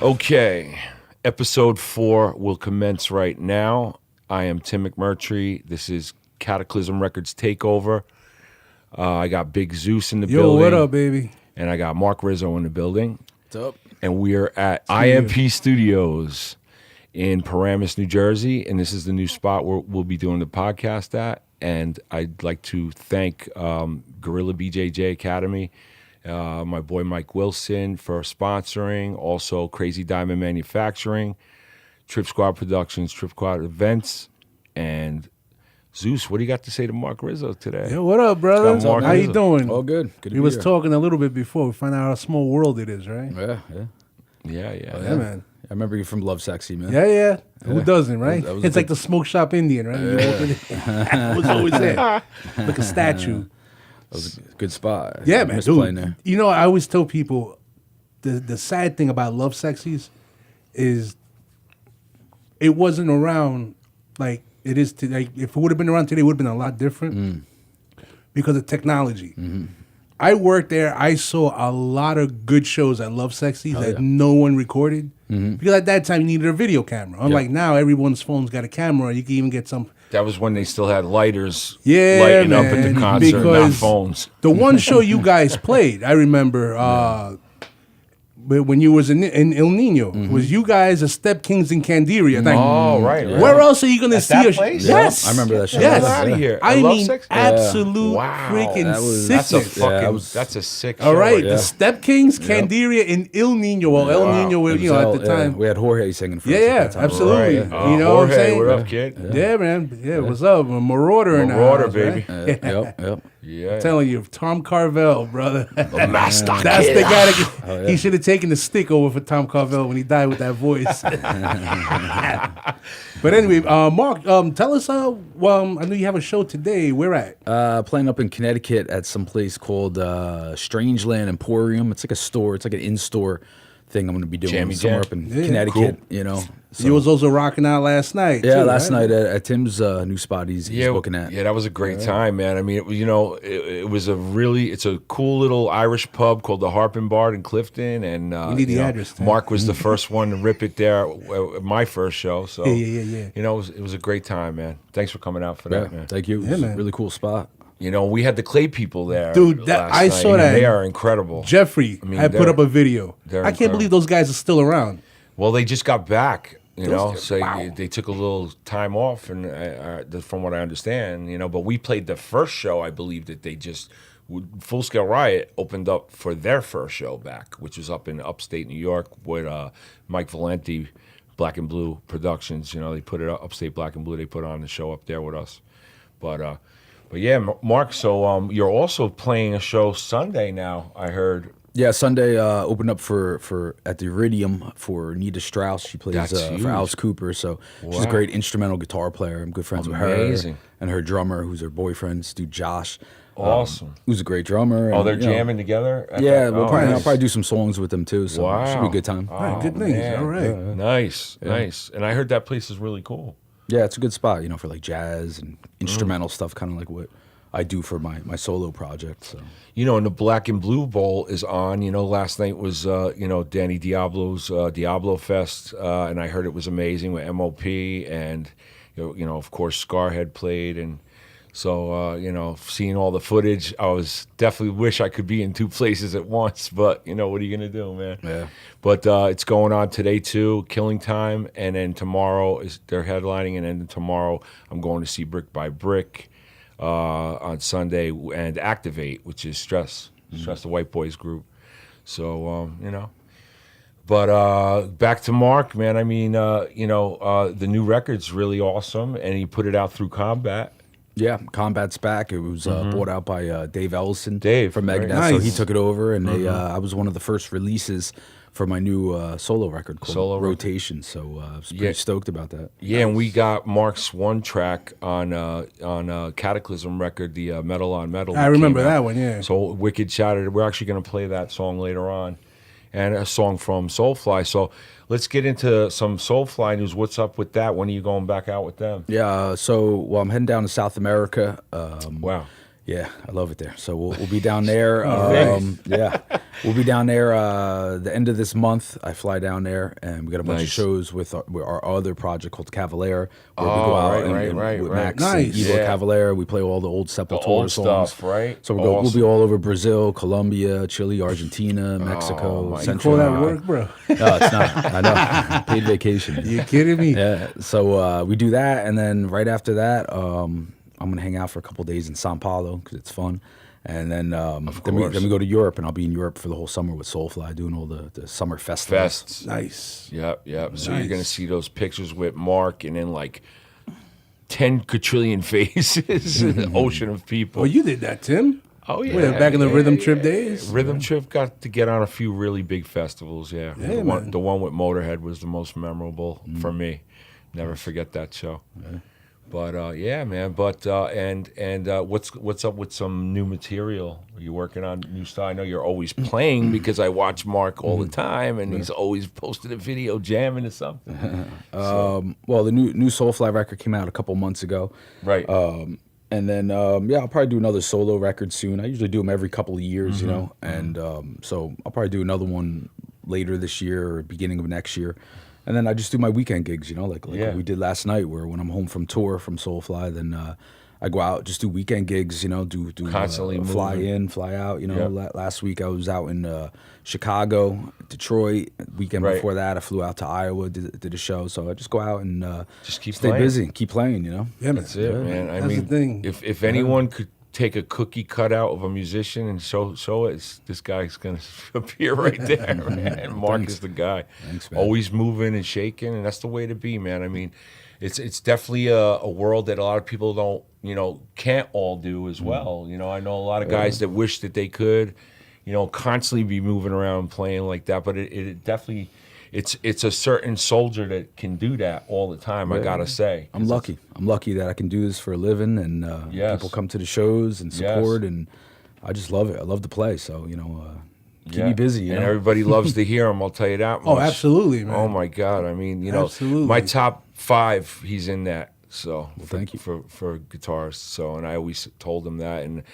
Okay, episode 4 will commence right now. I am Tim McMurtry. This is Cataclysm Records Takeover. I got Big Zeus in the Yo, building. what up, baby? And I got Mark Rizzo in the building. What's up? And we are at IMP Studios in Paramus, New Jersey. And this is the new spot where we'll be doing the podcast at. And I'd like to thank Gorilla BJJ Academy, my boy Mike Wilson for sponsoring, also Crazy Diamond Manufacturing, Trip Squad Productions, Trip Squad Events, and Zeus. What do you got to say to Mark Rizzo today? Yo, what up, brother? It's got Mark How you Rizzo. doing? All good. Good to We be was here. talking a little bit before. We find out how small world it is, right? Yeah. Yeah. Yeah, man. I remember you from Love Sexy, man. Yeah. Who doesn't, right? That was It's a like the smoke shop Indian, right? You walk in it was always there, like a statue. That was a good spot. Yeah, I man. missed playing Dude, there. you know, I always tell people the sad thing about Love Sexies is it wasn't around like it is today. If it would have been around today, it would have been a lot different because of technology. I worked there. I saw a lot of good shows at Love Sexies that no one recorded because at that time you needed a video camera. Unlike now, everyone's phone's got a camera. You can even get some. That was when they still had lighters Yeah, lighting up at the man, concert, not because phones. The one show you guys played, I remember, but when you was in El Nino, was you guys a Step Kings in Candiria? Like, Oh, right. where else are you going to see that a place? Yes, I remember that show. Yes, Get outta here. I Love mean, Sex? absolute Wow. freaking That was- That's a sickness. fucking. that That's a sick show. All right, there. the Step Kings, Candiria, in El Nino. Well, El Nino, It was you know, all- at the time. we had Jorge singing for us. Yeah, at that time. absolutely. Right. You know what I'm Jorge, saying? what up, kid? Yeah, man. Yeah, what's up? A Marauder in the Marauder, house, baby. right? Yep. Yeah. I'm telling you, Tom Carvel, brother. The master That's kid. the guy that he should have taken the stick over for Tom Carvel when he died with that voice. But anyway, Mark, tell us. Well, I know you have a show today. Where at? Playing up in Connecticut at some place called Strangeland Emporium. It's like a store. It's like an in-store thing I'm going to be doing Jammy somewhere Jam. up in Yeah, Connecticut, you know. So, You was also rocking out last night. yeah, too, last right? night at Tim's new spot he's looking at. Yeah, that was a great time, man. I mean, it was it's a cool little Irish pub called the Harp and Bar in Clifton, and You need the address, Tim. Mark was the first one to rip it there at my first show. So Yeah. You know, it was a great time, man. Thanks for coming out for Yeah, that, man. thank you. Yeah, It's man. a really cool spot. You know, we had the Clay people there, Dude, last I night. saw that. They are incredible. Jeffrey, I mean, I put they're- up a video. they're I can't incredible. believe those guys are still around. Well, they just got back, Wow. so they took a little time off, and from what I understand, but we played the first show. I believe that they just Full Scale Riot opened up for their first show back, which was up in upstate New York with Mike Valenti, Black and Blue Productions. They put it up, Upstate Black and Blue. They put on the show up there with us, but yeah, Mark. So you're also playing a show Sunday now. I heard. Yeah, Sunday opened up for at the Iridium for Nita Strauss. She plays That's huge. for Alice Cooper, so she's a Wow. great instrumental guitar player. I'm good friends Amazing. with her and her drummer, who's her boyfriend's dude Josh. Awesome. Who's a great drummer. Oh, and, they're you know, jamming together. Yeah, Oh, I'll nice. probably do some songs with them too. So Wow. it should be a good time. All right, good things. man. All right. Nice. And I heard that place is really cool. Yeah, it's a good spot, for like jazz and instrumental stuff, kind of like what I do for my solo project. So And the Black and Blue Bowl is on. Last night was, Danny Diablo's Diablo Fest, and I heard it was amazing with MOP, and, of course, Scarhead played, and so, seeing all the footage, I was definitely wish I could be in two places at once, but, what are you going to do, man? Yeah. But it's going on today, too, Killing Time, and then tomorrow they're headlining, and then tomorrow I'm going to see Brick by Brick. On Sunday, and Activate, which is Stress the White Boys group. So, But back to Mark, man. I mean, the new record's really awesome, and he put it out through Combat. yeah, Combat's back. It was bought out by Dave Ellison. Dave, from very Megadeth. nice. So he took it over, and I was one of the first releases for my new solo record called Solo record. Rotation. So I was pretty Yeah. stoked about that. Yeah, and we got Mark's one track on Cataclysm record, the Metal on Metal. I remember came out. that one, yeah. So Wicked Shattered. We're actually going to play that song later on, and a song from Soulfly. So let's get into some Soulfly news. What's up with that? When are you going back out with them? Yeah, so I'm heading down to South America. Wow. Yeah, I love it there. So we'll be down there. Yeah, we'll be down there the end of this month. I fly down there, and we got a bunch of Nice. shows with our other project called Cavalera, where we go out right, with right. Max Nice. and Evo Yeah. Cavalera. We play all the old Sepultura old songs. stuff, right? So we'll be Awesome. all over Brazil, Colombia, Chile, Argentina, Mexico, my Central Call that America. work, bro. No, it's not. I know. Paid vacation. You kidding me? Yeah. So we do that, and then right after that, I'm gonna hang out for a couple days in São Paulo because it's fun, and then then we go to Europe, and I'll be in Europe for the whole summer with Soulfly, doing all the summer festivals. Fests. Nice. Yep, yep. So you're Nice. gonna see those pictures with Mark, and then like 10 quadrillion faces, an ocean of people. Oh, you did that, Tim. Oh yeah, Wait, back in the Rhythm Trip days. Rhythm Trip got to get on a few really big festivals. Yeah, Yeah, the, man. one with Motorhead was the most memorable for me. Never forget that show. But yeah, man. But and what's up with some new material? Are you working on new stuff? I know you're always playing because I watch Mark all the time, and he's always posted a video jamming or something. Well, the new Soulfly record came out a couple months ago. Right. And then, yeah, I'll probably do another solo record soon. I usually do them every couple of years, you know, and so I'll probably do another one later this year or beginning of next year. And then I just do my weekend gigs, you know, like Yeah. what we did last night, where when I'm home from tour from Soulfly, then I go out, just do weekend gigs, you know, do Constantly fly moving. in, fly out. You know, Yep. last week I was out in Chicago, Detroit. Weekend Right. before that, I flew out to Iowa, did a show. So I just go out and Just keep stay playing. busy, keep playing, you know. Yeah, man. That's it, man. I That's mean, the thing. if anyone could take a cookie cutout of a musician and show it, this guy's gonna appear right there, man. And Mark Thanks. is the guy. Thanks, man. Always moving and shaking, and that's the way to be, man. I mean, it's definitely a world that a lot of people don't, can't all do as well. I know a lot of guys that wish that they could, constantly be moving around playing like that, but it definitely. It's a certain soldier that can do that all the time. I gotta say, I'm lucky. I'm lucky that I can do this for a living, and Yes. people come to the shows and Yes. support, and I just love it. I love to play, so keep me busy. You and know? everybody loves to hear him. I'll tell you that. Oh, much. absolutely, man. Oh my God! I mean, Absolutely. my top 5, he's in that. So thank you. for guitarists. So, and I always told him that, and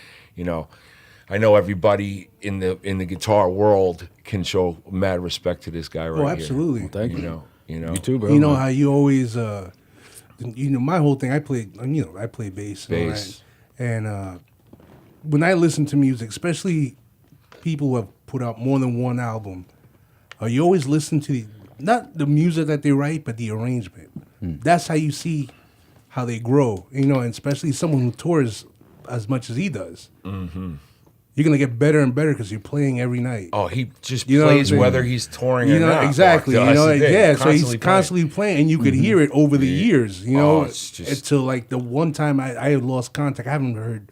I know everybody in the guitar world can show mad respect to this guy right Oh, here. absolutely. Thank you. You too, bro. You know how you always, my whole thing. I play bass. and all Bass. that. And when I listen to music, especially people who have put out more than one album, you always listen to not the music that they write, but the arrangement. That's how you see how they grow. And especially someone who tours as much as he does. Mm-hmm. You're gonna get better and better because you're playing every night. Oh, he just You know what I'm plays saying? whether he's touring or not. Exactly. Mark. That's the thing. Yeah. So he's playing. constantly playing, and you could hear it over the years. Oh, it's just- until like the one time I had lost contact. I haven't heard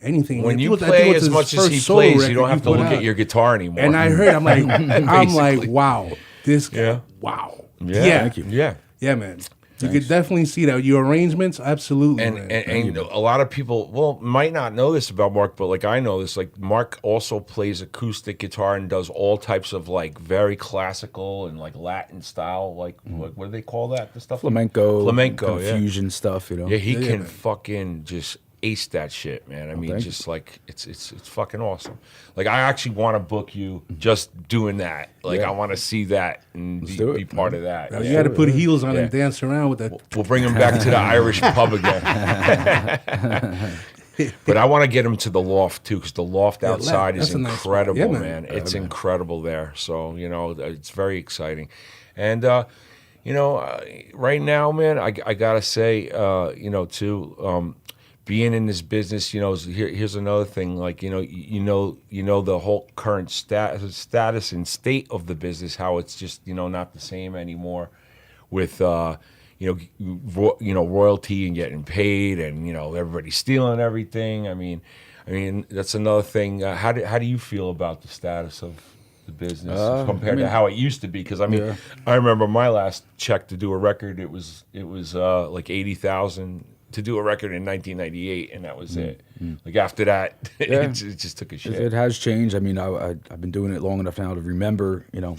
anything. When I you think it was play his as much as first he solo plays, record you don't have to put look out. at your guitar anymore. And I heard, I'm like, Basically. wow, this guy, Yeah. wow, yeah, Thank you. Yeah. yeah, man. You could definitely see that your arrangements, absolutely, And, man. and a lot of people, might not know this about Mark, but like I know this. Like Mark also plays acoustic guitar and does all types of like very classical and like Latin style, like what do they call that? The stuff flamenco, yeah. fusion stuff. You know. Yeah, he can man. fucking just ace that shit, man. I mean, thank just like it's fucking awesome. Like I actually want to book you just doing that. Like Yeah. I want to see that and do it, be part of that. Now, Yeah. you got to put heels on Yeah. and dance around with that. We'll bring him back to the Irish pub again. But I want to get him to the loft too, because the loft outside is that's a nice spot. incredible, Yeah, man. man. It's incredible there. So it's very exciting, and right now, man, I gotta say, too. Being in this business, here's another thing. Like the whole current status and state of the business, how it's just not the same anymore, with royalty and getting paid, and everybody stealing everything. I mean that's another thing. How do you feel about the status of the business compared to how it used to be? Because Yeah. I remember my last check to do a record. It was like $80,000 to do a record in 1998, and that was it. Like after that, Yeah. it just took a shit. It has changed. I mean, I've been doing it long enough now to remember, getting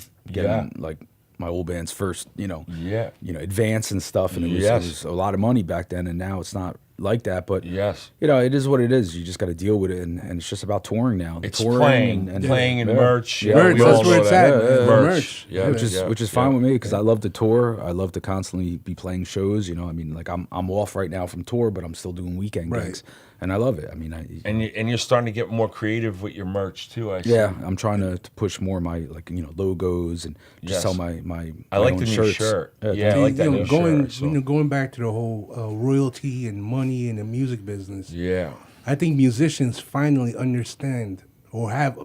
Yeah. like my old band's first, Yeah. advance and stuff, and it was, Yes. it was a lot of money back then, and now it's not like that, but Yes. you know, it is what it is. You just got to deal with it, and it's just about touring now. It's touring playing, and playing and yeah. merch. Yeah. Merch, we all that's where know it's that. at, man. Merch. Yeah, which is fine with me because I love to tour. I love to constantly be playing shows. You know, I mean, like I'm off right now from tour, but I'm still doing weekend Right. gigs, and I love it. I mean, And you're starting to get more creative with your merch too. I see. yeah, I'm trying to push more my logos and just Yes. sell my I like own the new shirts. shirt. Yeah, Yeah, I like that new going shirt. So. going back to the whole royalty and money in the music business. Yeah. I think musicians finally understand or have.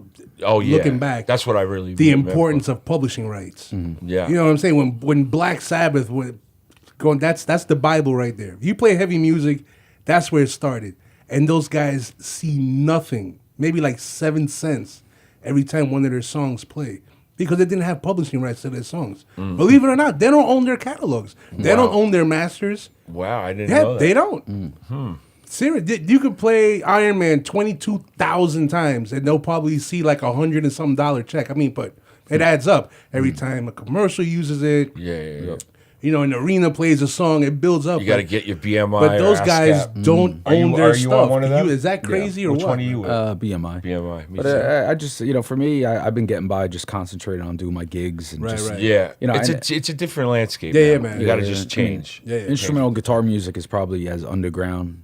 Oh yeah. Looking back, that's what I really the meant. importance of publishing rights. Yeah. You know what I'm saying? When Black Sabbath went going, that's the Bible right there. If you play heavy music, that's where it started. And those guys see nothing, maybe like 7 cents every time one of their songs play. Because they didn't have publishing rights to their songs. Believe it or not, they don't own their catalogs. They don't own their masters. Wow, I didn't Yeah, know that. they don't. Serious. You could play Iron Man 22,000 times and they'll probably see like $100 and some dollar check. I mean, but it adds up every time a commercial uses it. Yeah. You know, an arena plays a song, it builds up. You got to get your BMI. But those or guys ASCAP. don't Are you- own their are you stuff. on one of them? Is that crazy or Which what? one are you with? BMI. BMI. Me But too. I just, for me, I've been getting by just concentrating on doing my gigs and Right, just right. Yeah, You know, it's and- a different landscape. Yeah, now. man. You got to Yeah, just yeah. change. Yeah. instrumental guitar music is probably as underground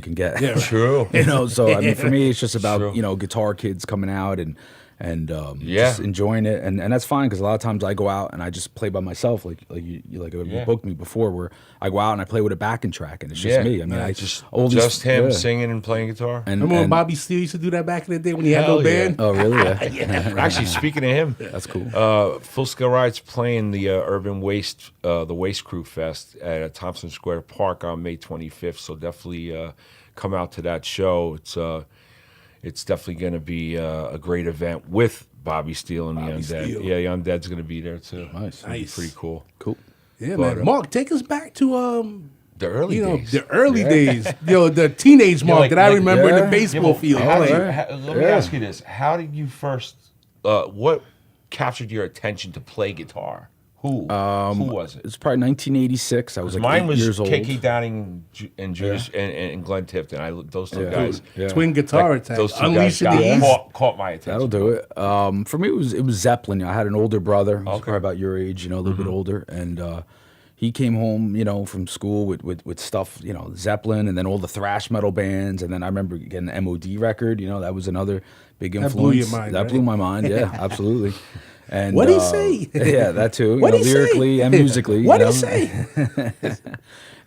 can get. Yeah, right. True. So I mean, for me, it's just about True. guitar kids coming out and Yeah. just enjoying it, and that's fine because a lot of times I go out and I just play by myself, like you Yeah. booked me before, where I go out and I play with a backing track, and it's just Yeah. me. I mean, I Just all these- just him yeah. singing and playing guitar. And, Remember when and- Bobby Steele used to do that back in the day when he had Hell no yeah. band? Oh, really? Yeah. Actually, speaking of him, That's cool. Full Scale Riot's playing the Urban Waste, the Waste Crew Fest at Thompson Square Park on May 25th. So definitely come out to that show. It's definitely going to be a great event with Bobby Steele and the Undead. Steele. Yeah, the Undead's going to be there too. Nice. It'll be Nice. pretty cool. Cool. Yeah, But, man. Mark, take us back to The early days. the early days. The teenage Mark like- that I like- remember in yeah. the baseball field. How did you, Alright. let me Yeah. ask you this: how did you first? What captured your attention to play guitar? Who was it? It's probably 1986. I was like Mine 8 was years old. KK Downing and Judas and Glenn Tipton. Those two Yeah. guys. Yeah. Twin guitar Like, attack. those two Unleash guys in the East. caught my attention. That'll do it. For me, it was Zeppelin. I had an older brother, who's Okay. probably about your age, a little bit older, and he came home, from school with stuff, Zeppelin, and then all the thrash metal bands, and then I remember getting an MOD record. That was another big influence. blew your mind, That right? blew my mind. Yeah, absolutely. And What'd he say? Yeah, that too. What'd he say? Lyrically and musically. What'd you he know? say?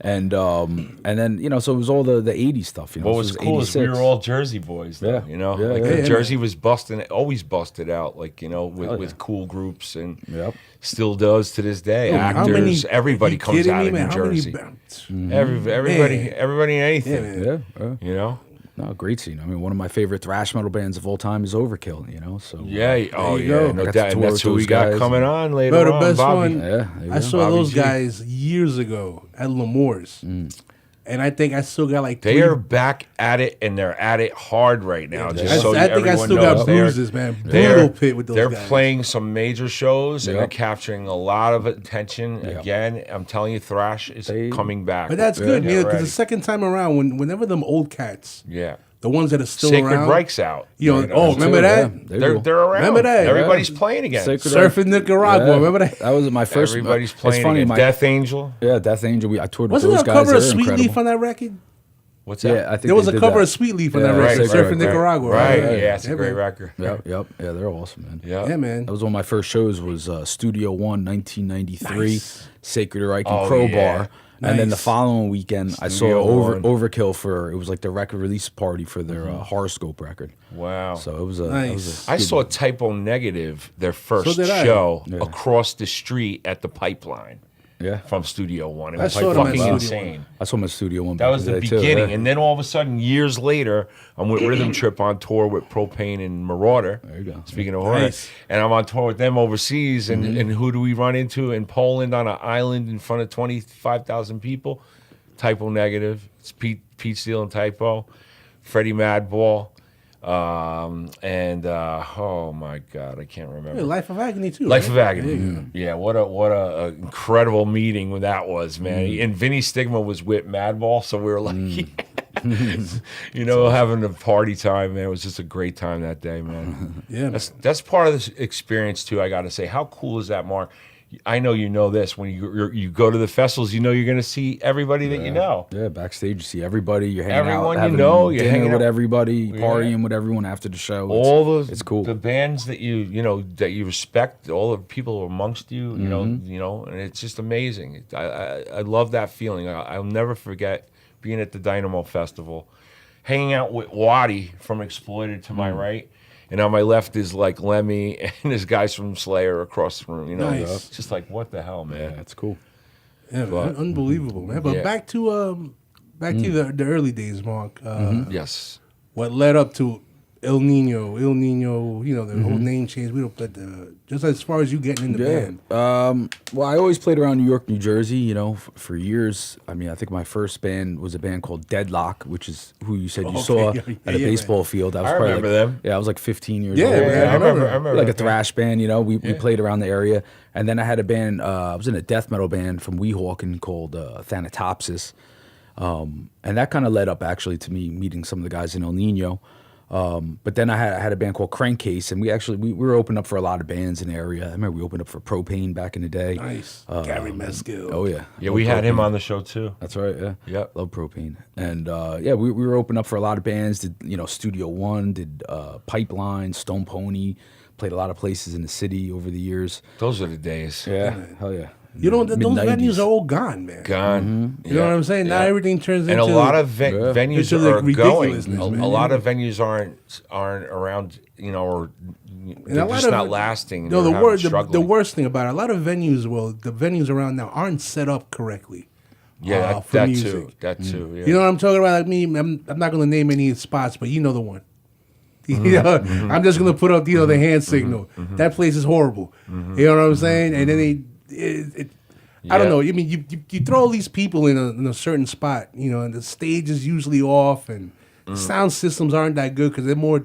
And then so it was all the 80s stuff. What was cool is we were all Jersey boys, though, Yeah. like Yeah, Jersey was always busted out, with yeah. cool groups, and Yep. still does to this day. How Actors, many- everybody you comes kidding out me, of man? New How many Jersey. bands? Everybody, and anything. man. Yeah. You know. No, great scene. I mean, one of my favorite thrash metal bands of all time is Overkill. So Yeah. Oh you yeah. go. No I got to doubt. And tour that's with who we those got guys. coming on later Bro, the on. best Bobby. one. Yeah, there you I go. saw Bobby those G. guys years ago at L'Amour's. And I think I still got like They three. are back at it, and they're at it hard right now. Just so I think I everyone still knows. got They're- bruises, man. They're, Brutal pit with those they're guys. playing some major shows, and Yep. they're capturing a lot of attention. Yep. Again, I'm telling you, thrash is coming back. But that's good, Get because ready. the second time around, whenever them old cats, Yeah. the ones that are still Sacred around, Breaks out. remember Too, that? yeah. They're around. Remember that? Everybody's playing again. Sacred Surfing Nicaragua, remember that? That was my first. Everybody's It's playing funny, again. my Death Angel. yeah, Death Angel. I toured with Wasn't those there a guys. cover of They're Sweet incredible. Leaf on that record? What's that? Yeah, I think There was they a did cover that. of Sweet Leaf on that Yeah, record, right, Surfing right, Nicaragua. Right. right. Yeah, it's a Yeah, great man. record. Yep. Yeah, they're awesome, man. Yeah. Yeah, man. That was one of my first shows. Was Studio One, 1993, Nice. Sacred Reich and Oh, Crowbar. yeah. And then the Nice. following weekend, I Studio saw One. Overkill for it was like the record release party for their Horoscope record. Wow. So it was a. Nice. It was a I good- saw Typo Negative, their first did I. show, Yeah. across the street at the Pipeline Yeah, from Studio One. It I was saw them at fucking Studio insane. I saw my Studio One. That back was in the day, too, beginning, yeah. and then all of a sudden, years later, I'm with Rhythm Trip on tour with Propane and Marauder. There you go. Speaking of horror, Nice. and I'm on tour with them overseas, and, and who do we run into in Poland on an island in front of 25,000 people? Typo Negative. It's Pete Steele and Typo, Freddie Madball, And oh my God, I can't remember. Yeah, Life of Agony too. Life right? of Agony. Yeah, what a incredible meeting when that was, man. And Vinny Stigma was with Madball, so we were like, you know, having a party time, man. It was just a great time that day, man. Yeah, That's part of this experience too. I got to say, how cool is that, Mark? I know you know this. When you go to the festivals, you know you're going to see everybody that you know. Yeah, backstage you see everybody. You're hanging Everyone out, you having know, you're dinner hanging with out. everybody, partying with everyone after the show. It's cool. The bands that you know that you respect, all the people amongst you, you know, and it's just amazing. I love that feeling. I'll never forget being at the Dynamo Festival, hanging out with Waddy from Exploited to my right. And on my left is like Lemmy and there's guys from Slayer across the room. You know, Nice. it's just like, what the hell, man? Yeah, it's cool. yeah, man, unbelievable, man. But Yeah. back to the early days, Mark. Yes. What led up to El Nino, you know, the whole name change. We don't put just as far as you getting in the band. Well, I always played around New York, New Jersey, you know, for years. I mean, I think my first band was a band called Deadlock, which is who you said you Okay, saw yeah, at a yeah, baseball field. I was I probably remember like, them. Yeah, I was like 15 years Yeah, old. man, I remember. I remember Like a that. thrash band, you know. We played around the area. And then I had a band, I was in a death metal band from Weehawken called Thanatopsis. And that kind of led up actually to me meeting some of the guys in El Nino. But then I had a band called Crankcase, and we were opening up for a lot of bands in the area. I remember we opened up for Propane back in the day. Nice, Gary Meskill. Oh yeah, Yeah, Love we had him Propane. on the show too. That's right. Yeah. Yep. Love Propane. And yeah, we were opening up for a lot of bands. Did Studio One? Did Pipeline? Stone Pony? Played a lot of places in the city over the years. Those are the days. Yeah. Hell yeah. You know, those Mid-90s. venues are all gone, man. Gone. You know what I'm saying? Now everything turns and into a lot of venues Into, like, are going. ridiculousness, A man. lot of venues aren't around, you know, or and they're a lot just of not lasting. No, They're the struggling. worst thing about it, a lot of venues, the venues around now aren't set up correctly. Yeah, for that music. too. That too. Yeah. You know what I'm talking about? Like me, I'm not going to name any spots, but you know the one. You know, I'm just going to put up the hand signal. That place is horrible. You know what I'm saying? And then I don't Yeah. know. I mean, you throw all these people in a certain spot, you know, and the stage is usually off, and sound systems aren't that good because they're more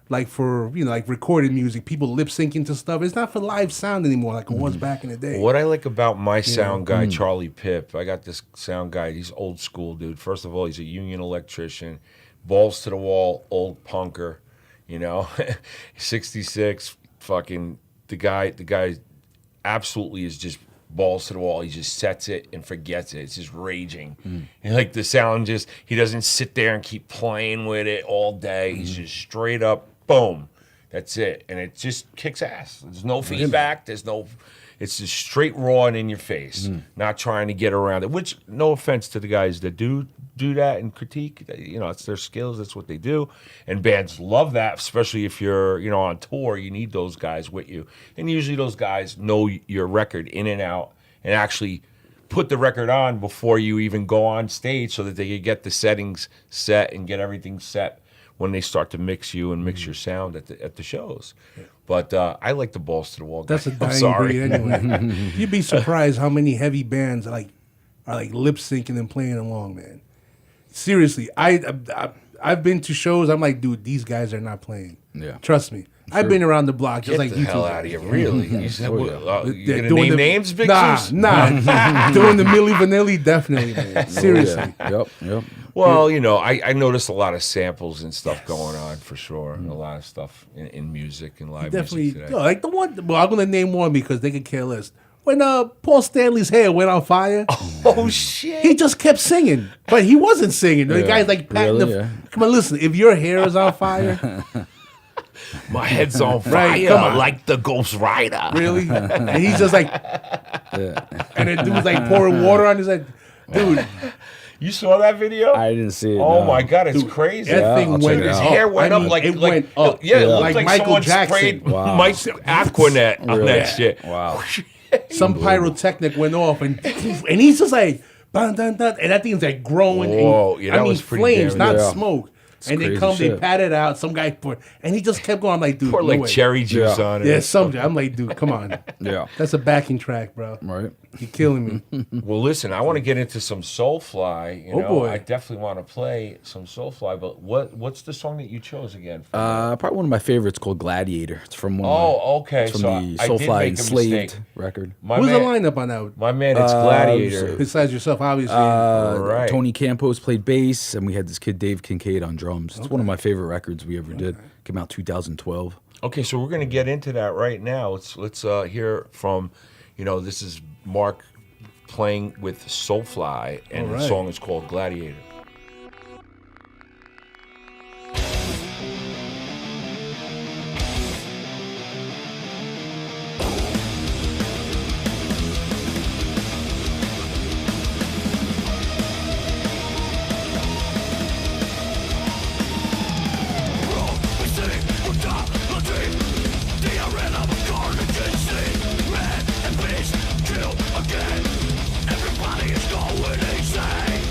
like for like recorded music. People lip syncing to stuff. It's not for live sound anymore like it was back in the day. What I like about my sound guy, Charlie Pip, I got this sound guy. He's old school, dude. First of all, he's a union electrician, balls to the wall, old punker. You know, 66. Fucking the guy absolutely is just balls to the wall. He just sets it and forgets it. It's just raging. And like the sound he doesn't sit there and keep playing with it all day. He's just straight up, boom. That's it. And it just kicks ass. There's no feedback. It's just straight raw and in your face. Not trying to get around it, which no offense to the guys that do that and critique. You know, it's their skills. That's what they do. And bands love that, especially if you're, on tour. You need those guys with you. And usually those guys know your record in and out and actually put the record on before you even go on stage so that they can get the settings set and get everything set when they start to mix you and mix your sound at the shows. But I like the balls to the wall guy. That's a I'm dying sorry. breed anyway. You'd be surprised how many heavy bands are lip syncing and playing along, man. Seriously, I've been to shows. I'm like, dude, these guys are not playing. Yeah. Trust me. I've been around the block just Get like the you hell two out of guys. here, really? You said, you They're gonna doing name the- names, Big Nah, Zeus? doing the Milli Vanilli, definitely, man. Seriously. Yeah. Yep. Well, I noticed a lot of samples and stuff going on for sure. A lot of stuff in music and live Definitely, music today. like the one. Well, I'm gonna name one because they could care less. When Paul Stanley's hair went on fire, Oh shit! he just kept singing, but he wasn't singing. The guy's like patting Really? the. Yeah. Come on, listen. If your hair is on fire, My head's on fire Right, come on. like the Ghost Rider. really, and he's just like, and the dude's like pouring water on his head. Dude, You saw that video? I didn't see it. Oh no. my god, it's crazy. that Yeah, thing I'll went. check it His out. hair went I up mean, like it went up. Yeah, it looked like like Michael someone Jackson. sprayed Wow. Mike's Aquanet on Really? that shit. Wow. Some pyrotechnic went off, and he's just like, dun, dun, dun, and that thing's like growing. Whoa, and, yeah, that I mean, was pretty flames, damn- not Yeah. smoke. and they crazy come, they shit. pat it out. Some guy poured, and he just kept going. I'm like, dude, Pour no like way. cherry juice Yeah. on it. Yeah, some. I'm like, dude, come on. Yeah. That's a backing track, bro. Right. You're killing me. Well, listen, I want to get into some Soulfly. You Oh, know, boy. I definitely want to play some Soulfly. But what's the song that you chose again? Probably one of my favorites called Gladiator. It's from one. Oh, okay. It's from So the I did Soulfly make a Enslaved mistake. record. My Who's the man, lineup on that? my man, it's Gladiator. Besides yourself, obviously. Right. Tony Campos played bass, and we had this kid Dave Kincaid on drums. It's one of my favorite records we ever did. Came out 2012. Okay, so we're gonna get into that right now. Let's hear from, this is Mark playing with Soulfly, and All the right. song is called Gladiator. Everybody is going insane.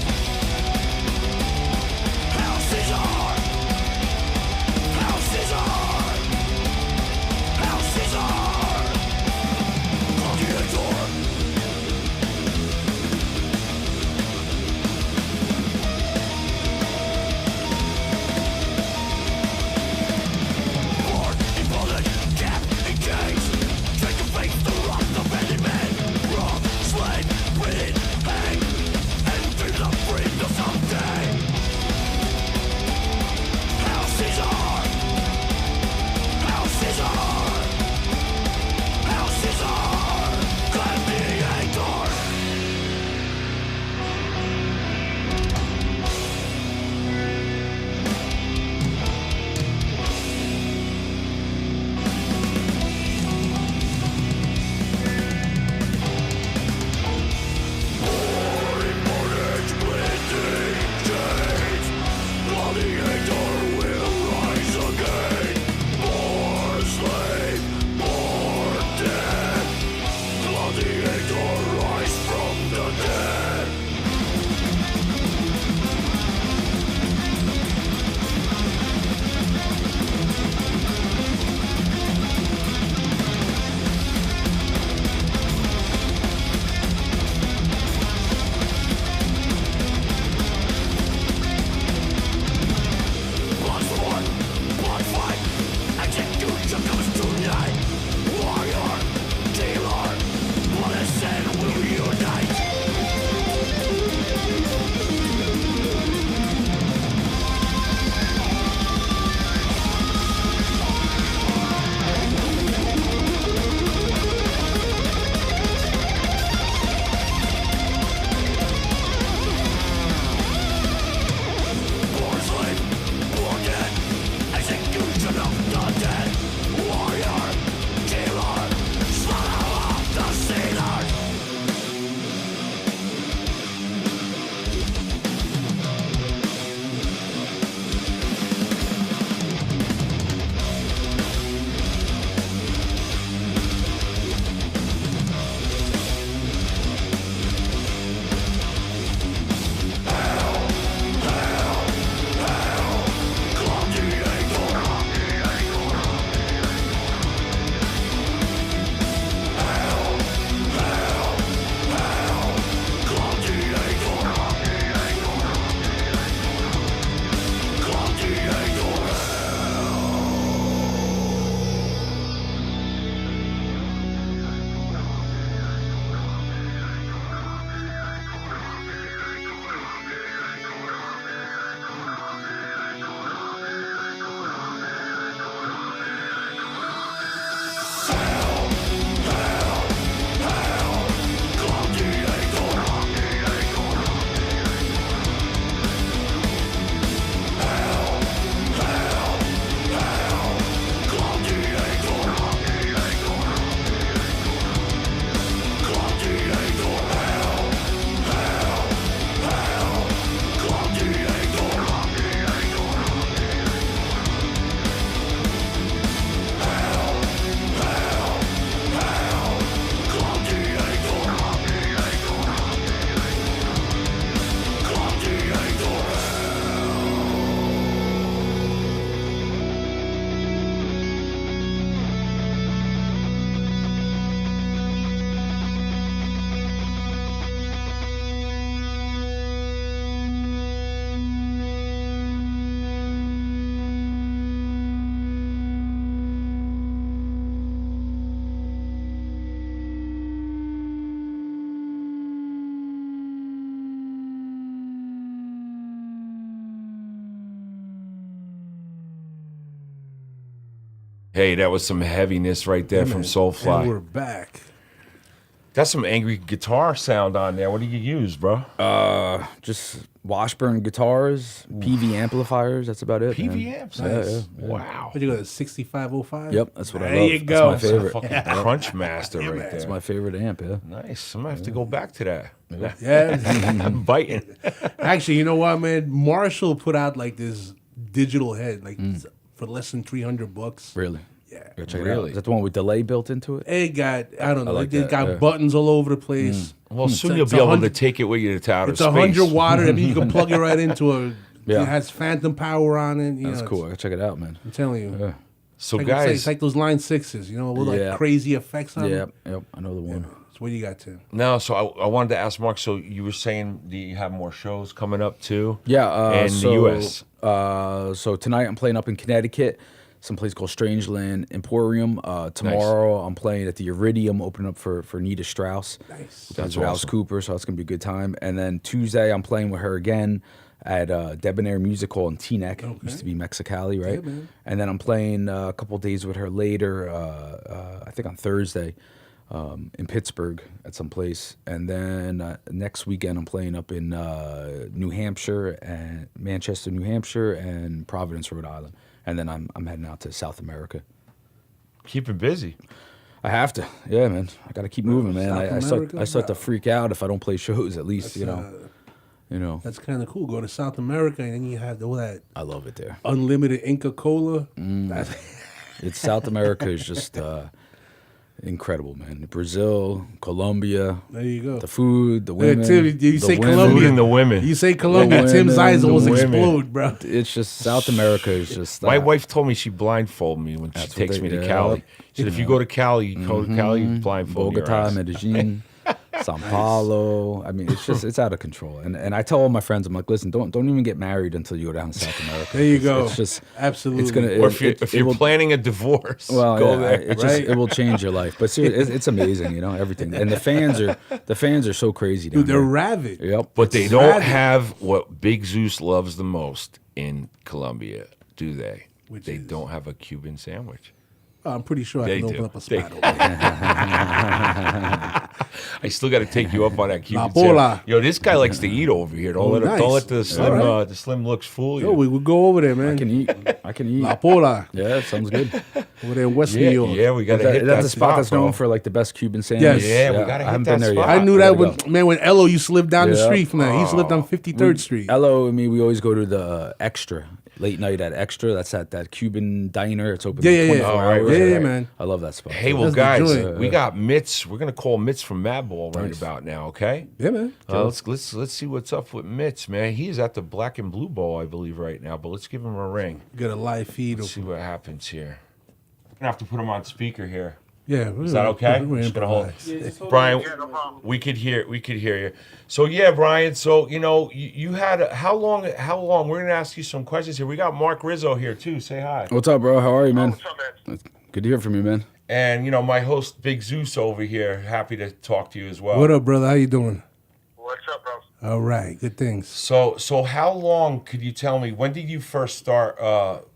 Hey, that was some heaviness right there from And Soulfly. we're back. That's some angry guitar sound on there. What do you use, bro? Just Washburn guitars, PV amplifiers. That's about it. PV man. amps. Yeah, Nice. yeah, yeah. Wow. What you got? 6505. Yep, that's what I There love. you That's go. my favorite. Fucking crunch master right there. That's my favorite amp. Yeah. Nice. I'm gonna have to go back to that. Yeah. I'm biting. Actually, you know what, man? Marshall put out like this digital head, like for less than $300. Really. Yeah. Gotta check it out. Really? Is that the one with delay built into it? It got, I don't know, like it that, got yeah. buttons all over the place. Well, soon It's you'll a be able to 100 take it with you to outer It's space. 100 watt. I mean, you can plug it right into a. Yeah. It has phantom power on it. You That's know, cool. I it's- gotta check it out, man. I'm telling you. Yeah. So, It's guys, like those Line 6s, you know, with like Yeah. crazy effects on Yep, it. yep. I know the one. So what you got, Tim? no. So I wanted to ask Mark. So you were saying that you have more shows coming up too? Yeah, in so, the U.S. So tonight I'm playing up in Connecticut, some place called Strangeland Emporium. Tomorrow I'm playing at the Iridium, opening up for Nita Strauss. Nice. That's with Alice awesome. Cooper, so that's gonna be a good time. And then Tuesday I'm playing with her again at Debonair Music Hall in Teaneck. Used to be Mexicali, right? Yeah, man. And then I'm playing a couple days with her later. I think on Thursday. In Pittsburgh at some place, and then next weekend I'm playing up in New Hampshire and Manchester, New Hampshire, and Providence, Rhode Island, and then I'm heading out to South America. Keeping busy. I have to, yeah, man. I got to keep moving, man. South America, I start to bro. freak out if I don't play shows. At least you know. That's kind of cool. Go to South America and then you have all that I love it there. unlimited Inca Cola. It's South America is just incredible, man. Brazil, Colombia, There you go. the food, the Yeah, women. Tim, you the say women. Colombia. Food and the women. You say Colombia, The Tim's women, eyes the almost women. explode, bro. It's just South America is just. My wife told me she blindfold me when she That's what takes they- me to yeah. Cali. She said, if you go to Cali, you go to Cali, blindfold your Bogota, ass. Medellin, Sao Paulo. I mean, it's out of control. And I tell all my friends, I'm like, listen, don't even get married until you go down to South America. There you It's- go. It's just Absolutely. It's gonna. Or if it you're will, planning a divorce, well, go yeah, there. it just right? it will change your life. But seriously, it's amazing, you know, everything. And the fans are so crazy down Dude, they're there. rabid. Yep. But they It's don't rabid. have what Big Zeus loves the most in Colombia, do they? Which they is? don't have a Cuban sandwich. Oh, I'm pretty sure I They can open do. up a They- spot over there. I still got to take you up on that Cuban La Pola. sandwich. Yo, this guy likes to eat over here. Don't Oh, let nice. the slim All right. the slim looks fool you. Yo, we would go over there, man. I can eat. La Pola. Yeah, sounds good. Over there in West yeah, New York. yeah, we got to hit That's that the spot that's bro. known for like the best Cuban sandwich. Yes. Yeah, we gotta I haven't hit been that there yet. spot. I knew gotta that when, go. man, when Elo used to live down the Yeah. street from that. He used to live on 53rd Street. Elo and me, we always go to the Extra late night at Extra. That's at that Cuban diner. It's open. Yeah, yeah, 24 yeah. Oh, right, hours. right, yeah, right. man. I love that spot. Hey, well, That's the guys, joint. we got Mitz. We're gonna call Mitz from Madball right about now. Okay. Yeah, man. Let's see what's up with Mitz, man. He's at the Black and Blue Bowl, I believe, right now. But let's give him a ring. Got a live feed. Let's see what happens here. I'm gonna have to put him on speaker here. Yeah. Is that okay? We're Just gonna hold. improvise. Brian, we could hear you. So yeah, Brian. So you had how long? We're gonna ask you some questions here. We got Mark Rizzo here too. Say hi. What's up, bro? How are you, man? What's up, man? Good to hear from you, man. And my host Big Zeus over here. Happy to talk to you as well. What up, brother? How you doing? What's up, bro? All right. Good things. So how long could you tell me? When did you first start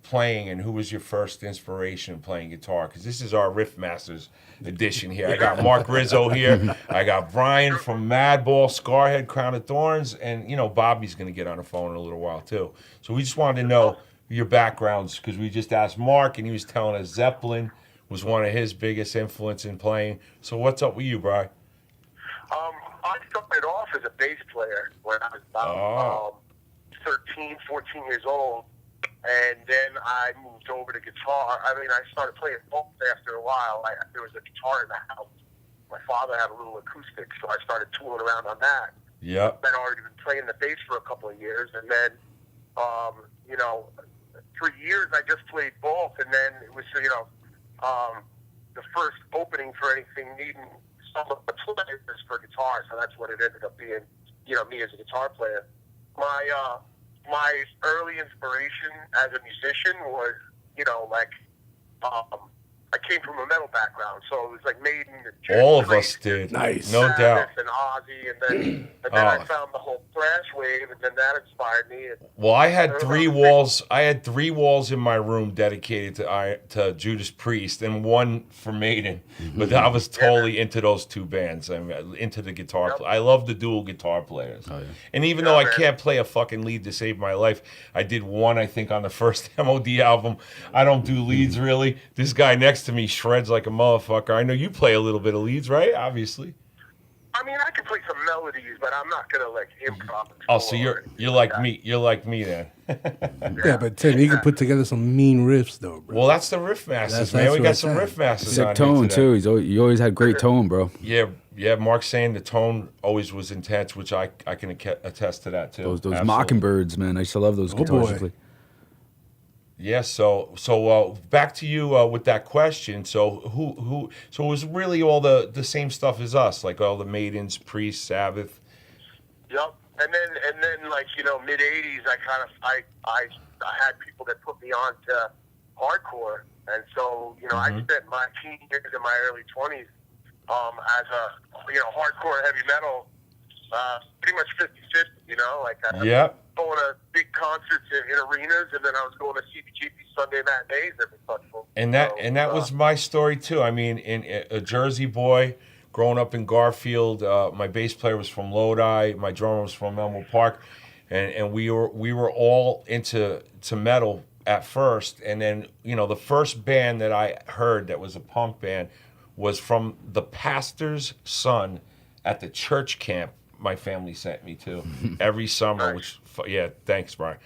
playing, and who was your first inspiration playing guitar? Because this is our Riff Masters edition here. I got Mark Rizzo here. I got Brian from Madball, Scarhead, Crown of Thorns, and Bobby's going to get on the phone in a little while too. So we just wanted to know your backgrounds because we just asked Mark, and he was telling us Zeppelin was one of his biggest influence in playing. So what's up with you, Brian? I started off as a bass player when I was about 13, 14 years old. And then I moved over to guitar. I mean, I started playing both after a while. There was a guitar in the house. My father had a little acoustic, so I started tooling around on that. Yep. I'd already been playing the bass for a couple of years. And then, for years I just played both. And then it was, the first opening for anything needing someone to play is for guitar. So that's what it ended up being, me as a guitar player. My early inspiration as a musician was, I came from a metal background, so it was like Maiden. And All of Priest, us did. Nice. No Sabbath doubt. And Ozzy, and then I Oh. found the whole thrash wave, and then that inspired me. And, Well, I had 3 walls. I had 3 walls in my room dedicated to Judas Priest, and one for Maiden. But I was totally into those 2 bands. I'm into the guitar. Yep. I love the dual guitar players. Oh, yeah. And even Yeah, though I man. can't play a fucking lead to save my life, I did one, I think, on the first MOD album. I don't do leads really. This guy next to me shreds like a motherfucker. I know you play a little bit of leads, right? Obviously. I mean, I can play some melodies, but I'm not gonna like improv. Oh, so you're like me. You're like me then. Yeah, but Tim, you can put together some mean riffs though, bro. Well, that's the riff masters, man. that's We what got I'm some saying. riff masters Sick on tone here today. too. You always had great tone, bro. Yeah. Mark's saying the tone always was intense, which I can attest to that too. Those Absolutely. Mockingbirds, man. I used to love those guitars. boy. to play. Yeah. So back to you with that question. So who? So it was really all the same stuff as us, like all the Maidens, Priest, Sabbath. Yep. And then like mid '80s, I had people that put me on to hardcore, and so I spent my teen years and my early 20s as a hardcore heavy metal, pretty much 50-50. Like I was Yep. going to big concerts in arenas, and then I was going to CBGB Sunday matinees every festival. And that was my story too. I mean, in a Jersey boy, growing up in Garfield, my bass player was from Lodi, my drummer was from Elmwood Park, and we were all into metal at first, and then the first band that I heard that was a punk band was from the pastor's son at the church camp my family sent me to every summer, which, yeah, thanks, Brian.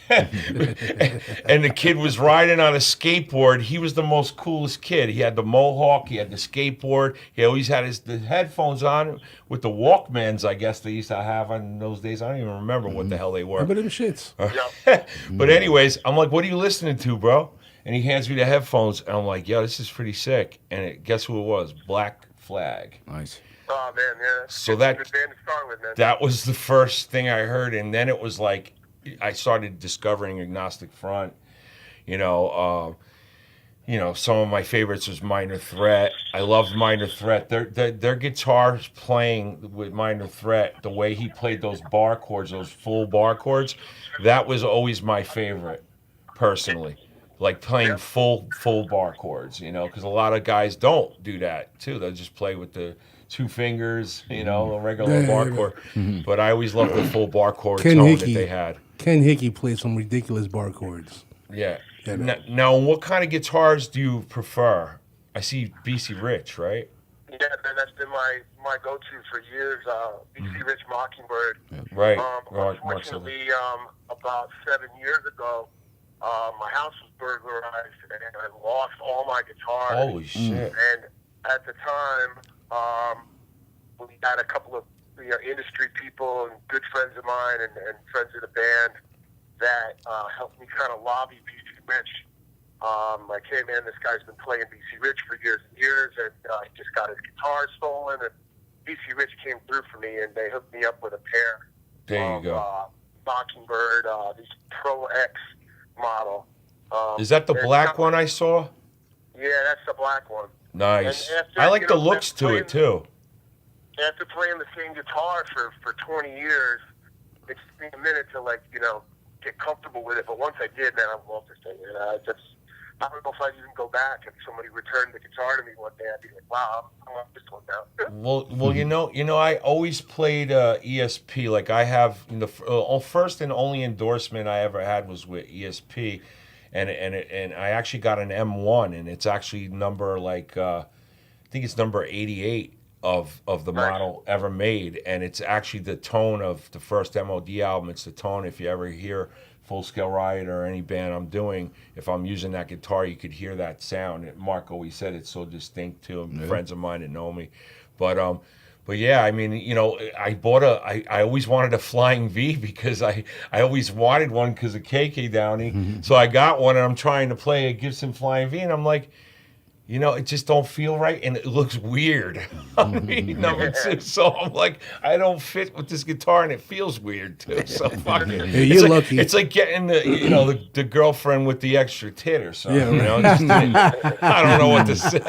And the kid was riding on a skateboard. He was the most coolest kid. He had the mohawk, he had the skateboard. He always had the headphones on with the Walkmans, I guess they used to have in those days. I don't even remember what the hell they were. Remember them shits? But anyways, I'm like, what are you listening to, bro? And he hands me the headphones, and I'm like, yo, this is pretty sick. And guess who it was? Black Flag. Nice. Oh man, yeah. So Good band to start with, man. that was the first thing I heard, and then it was like I started discovering Agnostic Front. Some of my favorites was Minor Threat. I loved Minor Threat. Their guitars playing with Minor Threat, the way he played those bar chords, those full bar chords, that was always my favorite, personally. Like playing full bar chords, because a lot of guys don't do that too. They'll just play with the 2 fingers, a regular bar chord. But I always loved the full bar chord Ken tone Hickey. that they had. Ken Hickey played some ridiculous bar chords. Yeah. Yeah, man. Now, what kind of guitars do you prefer? I see BC Rich, right? Yeah, man, that's been my go-to for years. BC Rich Mockingbird. Right. Unfortunately, about 7 years ago, my house was burglarized, and I lost all my guitars. Holy shit. And at the time, we had a couple of industry people and good friends of mine and friends of the band that helped me kind of lobby BC Rich. Like, hey man, this guy's been playing BC Rich for years and years, and he just got his guitar stolen, and BC Rich came through for me, and they hooked me up with a pair There you of go. Mockingbird, this Pro X model. Is that the and black one I saw? Yeah, that's the black one. Nice. And after, I like the after looks to it, too. After playing the same guitar for 20 years, it took me a minute to get comfortable with it. But once I did, man, I love this thing. And I don't know if I'd even go back. If somebody returned the guitar to me one day, I'd be like, wow, I want this one now. Well, I always played ESP. Like I have the first and only endorsement I ever had was with ESP, and I actually got an M1, and it's actually number I think it's number 88 of the model ever made, and it's actually the tone of the first MOD album. It's the tone if you ever hear Full Scale Riot or any band I'm doing, if I'm using that guitar, you could hear that sound. And Mark always said it's so distinct to him, friends of mine that know me. But yeah, I mean, I bought I always wanted a Flying V because I always wanted one because of KK Downey. So I got one, and I'm trying to play a Gibson Flying V, and I'm like, you know, it just don't feel right, and it looks weird on me. Number two, so I'm like, I don't fit with this guitar, and it feels weird too. So fuck it. Yeah, you're like, lucky. It's like getting the girlfriend with the extra tit or something. Yeah, You know, just, I don't know what to say.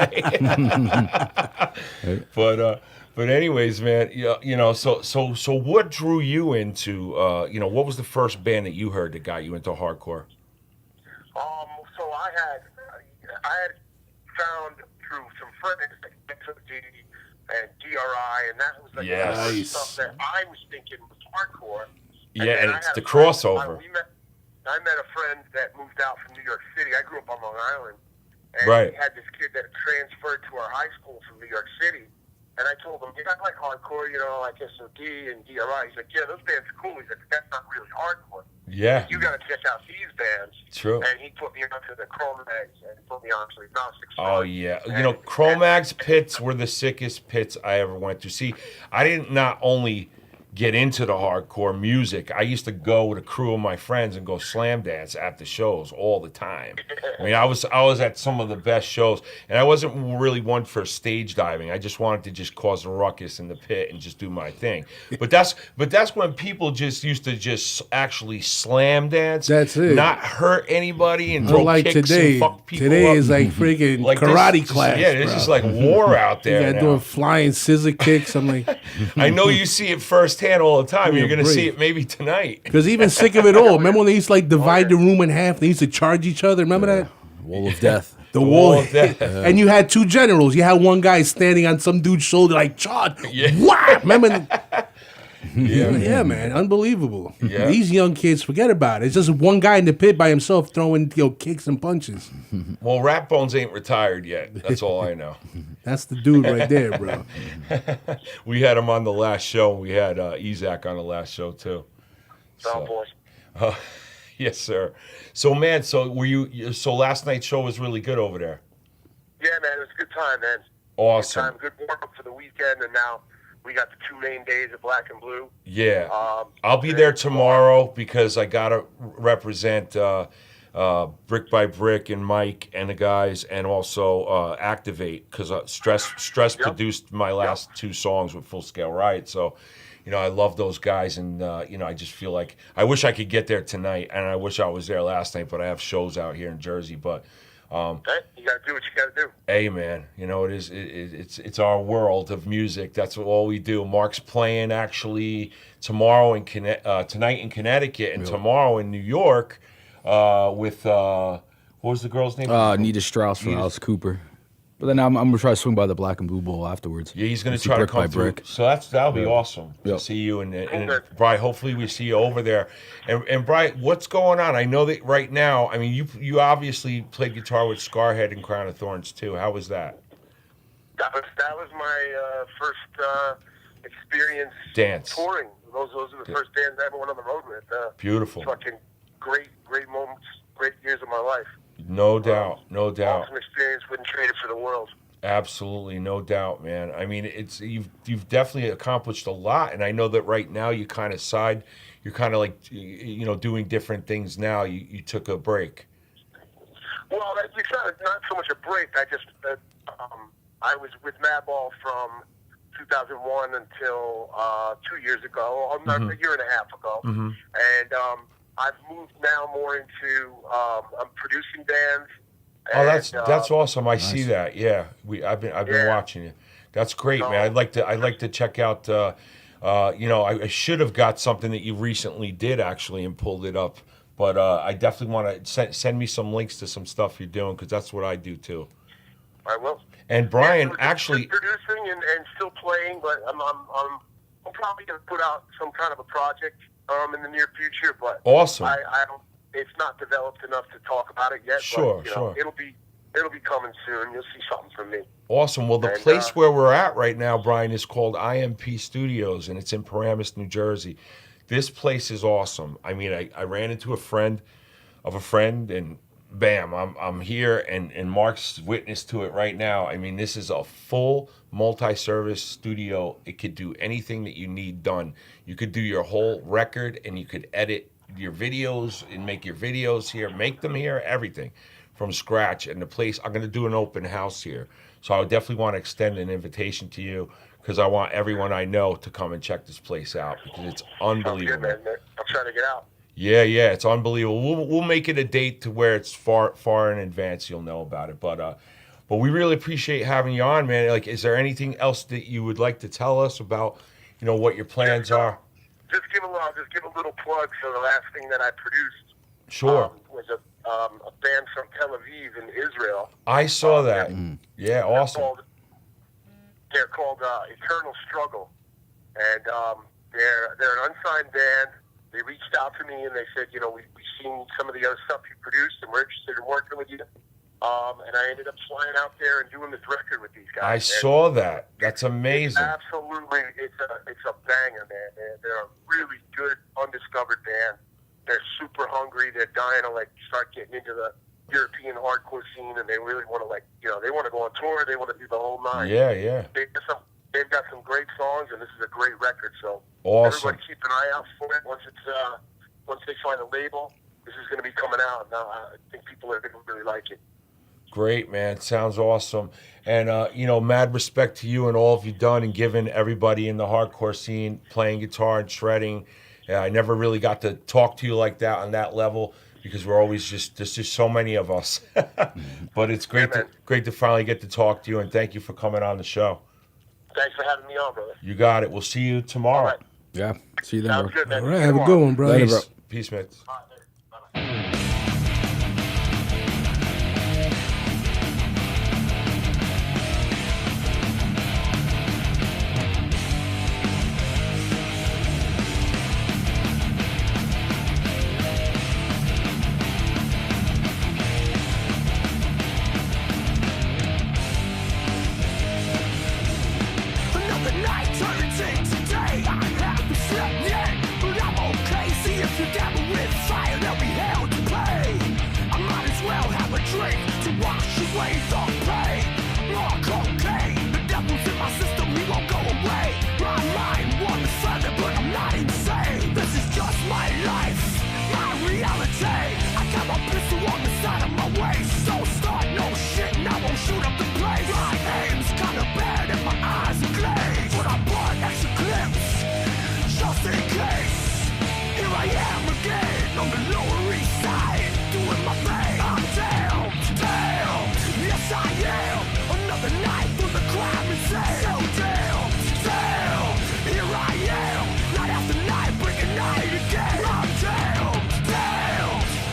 But anyways, man, so what drew you into what was the first band that you heard that got you into hardcore? So I had found through some friends like XOD and DRI, and that was like Yes. the first stuff that I was thinking was hardcore. Yeah, then and I it's had the a friend- crossover. I met a friend that moved out from New York City. I grew up on Long Island, and Right. he had this kid that transferred to our high school from New York City. And I told him, I like hardcore, like SOD and DRI. He's like, yeah, those bands are cool. He's like, that's not really hardcore. Yeah, You got to check out these bands. true. And he put me onto the Chromags and put me onto Agnostic Oh Front. yeah, And- Cro-Mags pits were the sickest pits I ever went to. See, I didn't not only get into the hardcore music, I used to go with a crew of my friends and go slam dance at the shows all the time. I mean, I was at some of the best shows, and I wasn't really one for stage diving. I just wanted to just cause a ruckus in the pit and just do my thing. But that's when people just used to just actually slam dance. That's it. Not hurt anybody and throw Unlike kicks today, and fuck people today up. is like freaking Like karate this, class. Yeah, there's bro. just like war out You there got now. doing flying scissor kicks. I'm like, I know you see it firsthand all the time. Yeah, You're gonna see breathe. it maybe tonight. because even sick of it all. Remember when they used to like divide the room in half? They used to charge each other. Remember that? Wall of Death. The wall wall. of death. And you had two generals. You had one guy standing on some dude's shoulder like, charge. Yeah. Wow. Remember? Yeah, Yeah, man. Unbelievable. Yeah. These young kids, forget about it. It's just one guy in the pit by himself throwing kicks and punches. Well, Rat Bones ain't retired yet. That's all I know. That's the dude right there, bro. We had him on the last show. We had Ezak on the last show too. Oh, boy. Yes, sir. So, man, so last night's show was really good over there. Yeah, man, it was a good time, man. Awesome. Good time, good warm up for the weekend, and now we got the 2 main days of Black and Blue. Yeah. I'll be today there and tomorrow because I got to represent Brick by Brick and Mike and the guys, and also Activate, because Stress produced my last 2 songs with Full Scale Riot. So, I love those guys, and, I just feel like I wish I could get there tonight, and I wish I was there last night, but I have shows out here in Jersey. But Okay? You got to do what you got to do. hey, man, it's our world of music. That's all we do. Mark's playing actually tomorrow tonight in Connecticut, and tomorrow in New York with what was the girl's name? Nita Strauss from Alice Cooper. But then I'm gonna try to swing by the Black and Blue Bowl afterwards. Yeah, he's gonna See try to Brick come by through. Brick. So that'll be awesome to Yep. see you and Okay. Bri. Hopefully we see you over there. And Bri, what's going on? I know that right now. I mean, you obviously played guitar with Scarhead and Crown of Thorns too. How was that? That was my first experience Dance. touring. Those are the first bands I ever went on the road with. Beautiful. Fucking great moments, great years of my life. No doubt. No doubt. Awesome experience. Wouldn't trade it for the world. Absolutely, no doubt, man. I mean, you've definitely accomplished a lot, and I know that right now you're kind of like doing different things now. You took a break. Well, it's not so much a break. I was with Madball from 2001 until 2 years ago, a year and a half ago, and I've moved now more into I'm producing bands. Oh, and, that's awesome. I see that. Yeah, I've been Yeah. watching you. That's great, So- man. I'd like to check out. I should have got something that you recently did actually and pulled it up, but I definitely want to send me some links to some stuff you're doing, because that's what I do too. I will. And Brian, Yeah, actually, just producing and still playing, but I'm probably going to put out some kind of a project in the near future. But awesome. I don't. It's not developed enough to talk about it yet. Sure, but, sure. It'll be coming soon. You'll see something from me. Awesome. Well, the And, place where we're at right now, Brian, is called IMP Studios, and it's in Paramus, New Jersey. This place is awesome. I mean, I ran into a friend of a friend, and bam, I'm here, and Mark's witness to it right now. I mean, this is a full multi-service studio. It could do anything that you need done. You could do your whole record, and you could edit your videos and make your videos here, make them here, everything from scratch. And the place, I'm going to do an open house here. So I would definitely want to extend an invitation to you because I want everyone I know to come and check this place out because it's unbelievable. Sounds good, man. I'm trying to get out. Yeah, it's unbelievable. We'll make it a date to where it's far in advance. You'll know about it, but we really appreciate having you on, man. Like, is there anything else that you would like to tell us about, what your plans are? Just give a little plug. So the last thing that I produced, Sure, was a band from Tel Aviv in Israel. I saw that. Yeah, awesome. They're called Eternal Struggle, and they're an unsigned band. They reached out to me and they said, we've seen some of the other stuff you produced and we're interested in working with you. And I ended up flying out there and doing this record with these guys. I saw that. That's amazing. Absolutely, it's a banger, man. They're a really good undiscovered band. They're super hungry. They're dying to start getting into the European hardcore scene, and they really want to they want to go on tour. They want to do the whole nine. Yeah. They've got some great songs, and this is a great record. So awesome. Everybody keep an eye out for it. Once they find a label, this is going to be coming out. Now I think people are going to really like it. Great, man. Sounds awesome. And, mad respect to you and all of you done and giving everybody in the hardcore scene, playing guitar and shredding. I never really got to talk to you like that on that level because we're always there's just so many of us. But it's great to finally get to talk to you, and thank you for coming on the show. Thanks for having me on, brother. You got it. We'll see you tomorrow. All right. Yeah. See you then, Sounds bro. good, man. All right, have a good one, bro. Later, bro. Peace, man. All right, bye-bye. Another night turns into day. I haven't slept yet, but I'm okay. See if you dabble with fire, there'll be hell to pay. I might as well have a drink to wash away the pain. More cocaine, the devil's in my system, he won't go away. My mind wanders further, but I'm not insane. This is just my life, my reality. I got my pistol on the side of my waist. So start no shit, and I won't shoot up the place. My aim's kinda bad and my eyes are glazed, but I bought extra clips just in case. Here I am again on the Lower East Side, doing my thing. I'm down, yes I am. Another night for the crime insane. So down, here I am. Night after night, breaking night again. I'm down,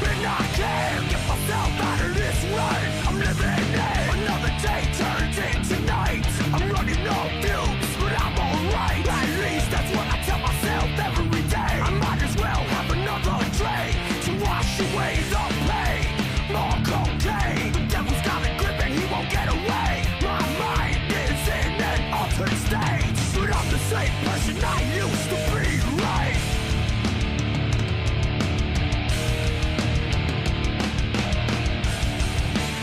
and I can't get myself out of this rut. I'm living it. Another day turns into night. I'm running on fumes, but I'm alright. At least that's what I tell myself every day. I might as well have another drink to wash away the pain. More cocaine, the devil's got a grip and he won't get away. My mind is in an altered state, but I'm the same person I used to be, right?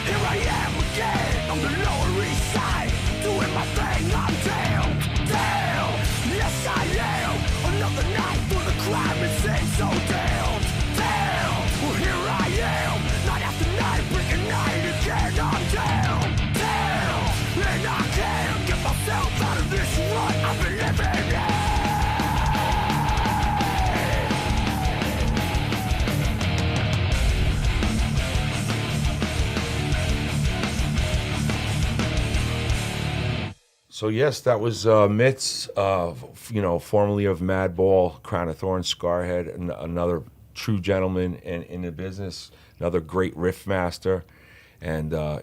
Here I am again on the Lower East Side, doing my thing. I'm down, yes I am. Another night for the crime insane. So down, well here I am. Night after night, breaking night again. I'm down, and I can't get myself out of this rut I've been living in. So yes, that was Mitz, formerly of Madball, Crown of Thorns, Scarhead, and another true gentleman in the business, another great riff master, and I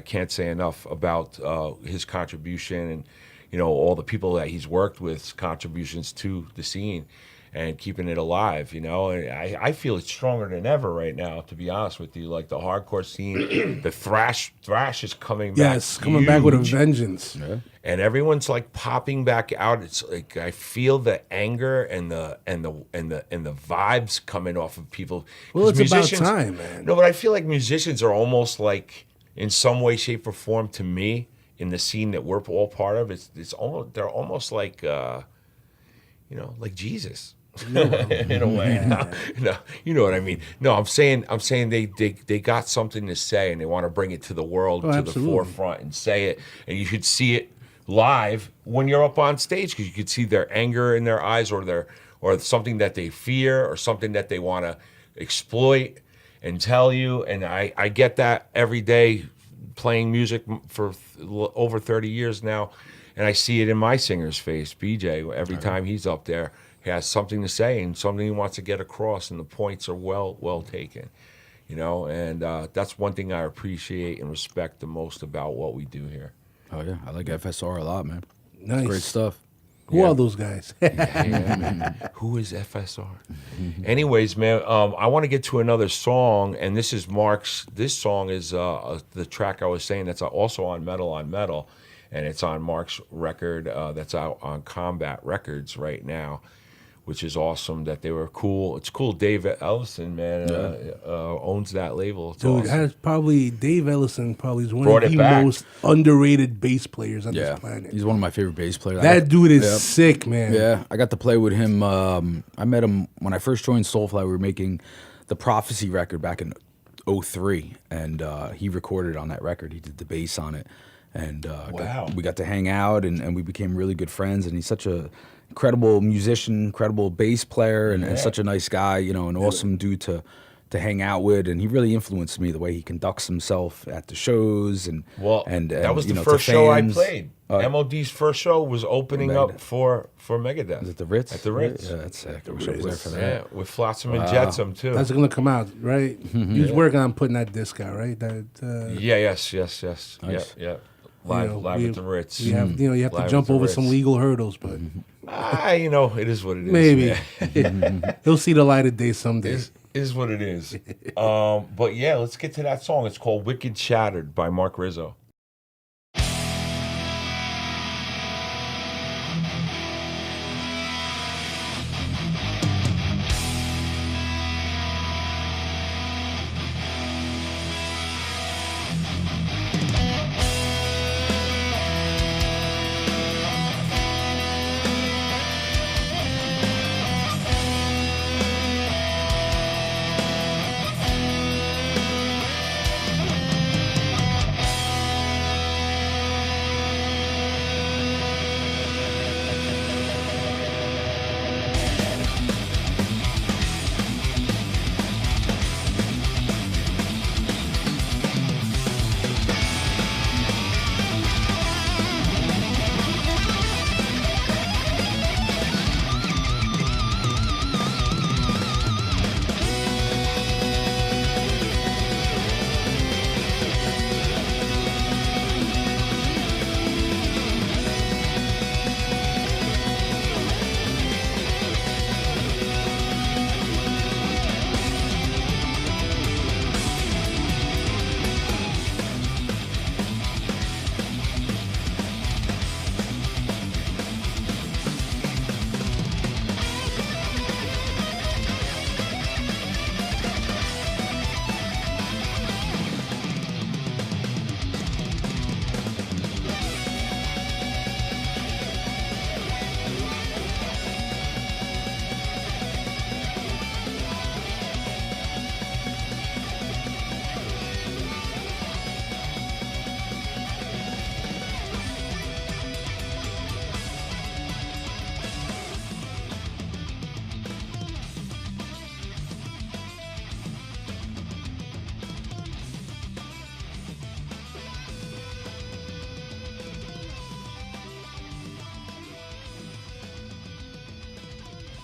can't say enough about his contribution and all the people that he's worked with, contributions to the scene and keeping it alive. And I feel it's stronger than ever right now, to be honest with you. Like the hardcore scene, the thrash is coming back. Yes, coming back with a huge. vengeance. Yeah. And everyone's like popping back out. It's like I feel the anger and the vibes coming off of people. Well, 'Cause it's about time, man. No, but I feel like musicians are almost like, in some way, shape, or form, to me, in the scene that we're all part of. They're almost like, like Jesus. in a way. No, you know what I mean. No, I'm saying they got something to say and they want to bring it to the world, to absolutely. the forefront and say it. And you should see it live when you're up on stage because you could see their anger in their eyes or something that they fear or something that they want to exploit and tell you. And I get that every day playing music for over 30 years now. And I see it in my singer's face, BJ. Every time he's up there, he has something to say and something he wants to get across, and the points are well taken, you know. And that's one thing I appreciate and respect the most about what we do here. Oh yeah, I like FSR a lot, man. Nice. Great stuff. Who are those guys? Yeah, man. Who is FSR? Anyways, man, I want to get to another song, and this is Mark's. This song is the track I was saying that's also on Metal on Metal. And it's on Mark's record that's out on Combat Records right now, which is awesome that they were cool. It's cool. Dave Ellison, man, owns that label. It's Dude, awesome. that's probably Dave Ellison. Probably is one Brought of it the back. most underrated bass players on Yeah, this planet. he's one of my favorite bass players. That dude is Yep. sick, man. Yeah, I got to play with him. I met him when I first joined Soulfly. We were making the Prophecy record back in '03, and he recorded on that record. He did the bass on it, and Wow. we got to hang out, and we became really good friends. And he's such a incredible musician, incredible bass player, and such a nice guy. You know, an awesome dude to hang out with. And he really influenced me the way he conducts himself at the shows. And That was you the know, to first show I fans. played. MOD's first show was opening up Megadeth. for Megadeth. Is it the Ritz? At the Ritz. Yeah, that's sick. I wish I was there for that. Yeah, with Flotsam and Jetsam too. That's gonna come out, right? Mm-hmm. He was working on putting that disc out, right? That Yes. Nice. Yeah. Live, you know, live we- at the Ritz. you have, you have Live to at jump the over Ritz. some legal hurdles, but You know, it is what it is. maybe man. he'll see the light of day someday. Is what it is. But yeah, let's get to that song. It's called Wicked Shattered by Mark Rizzo.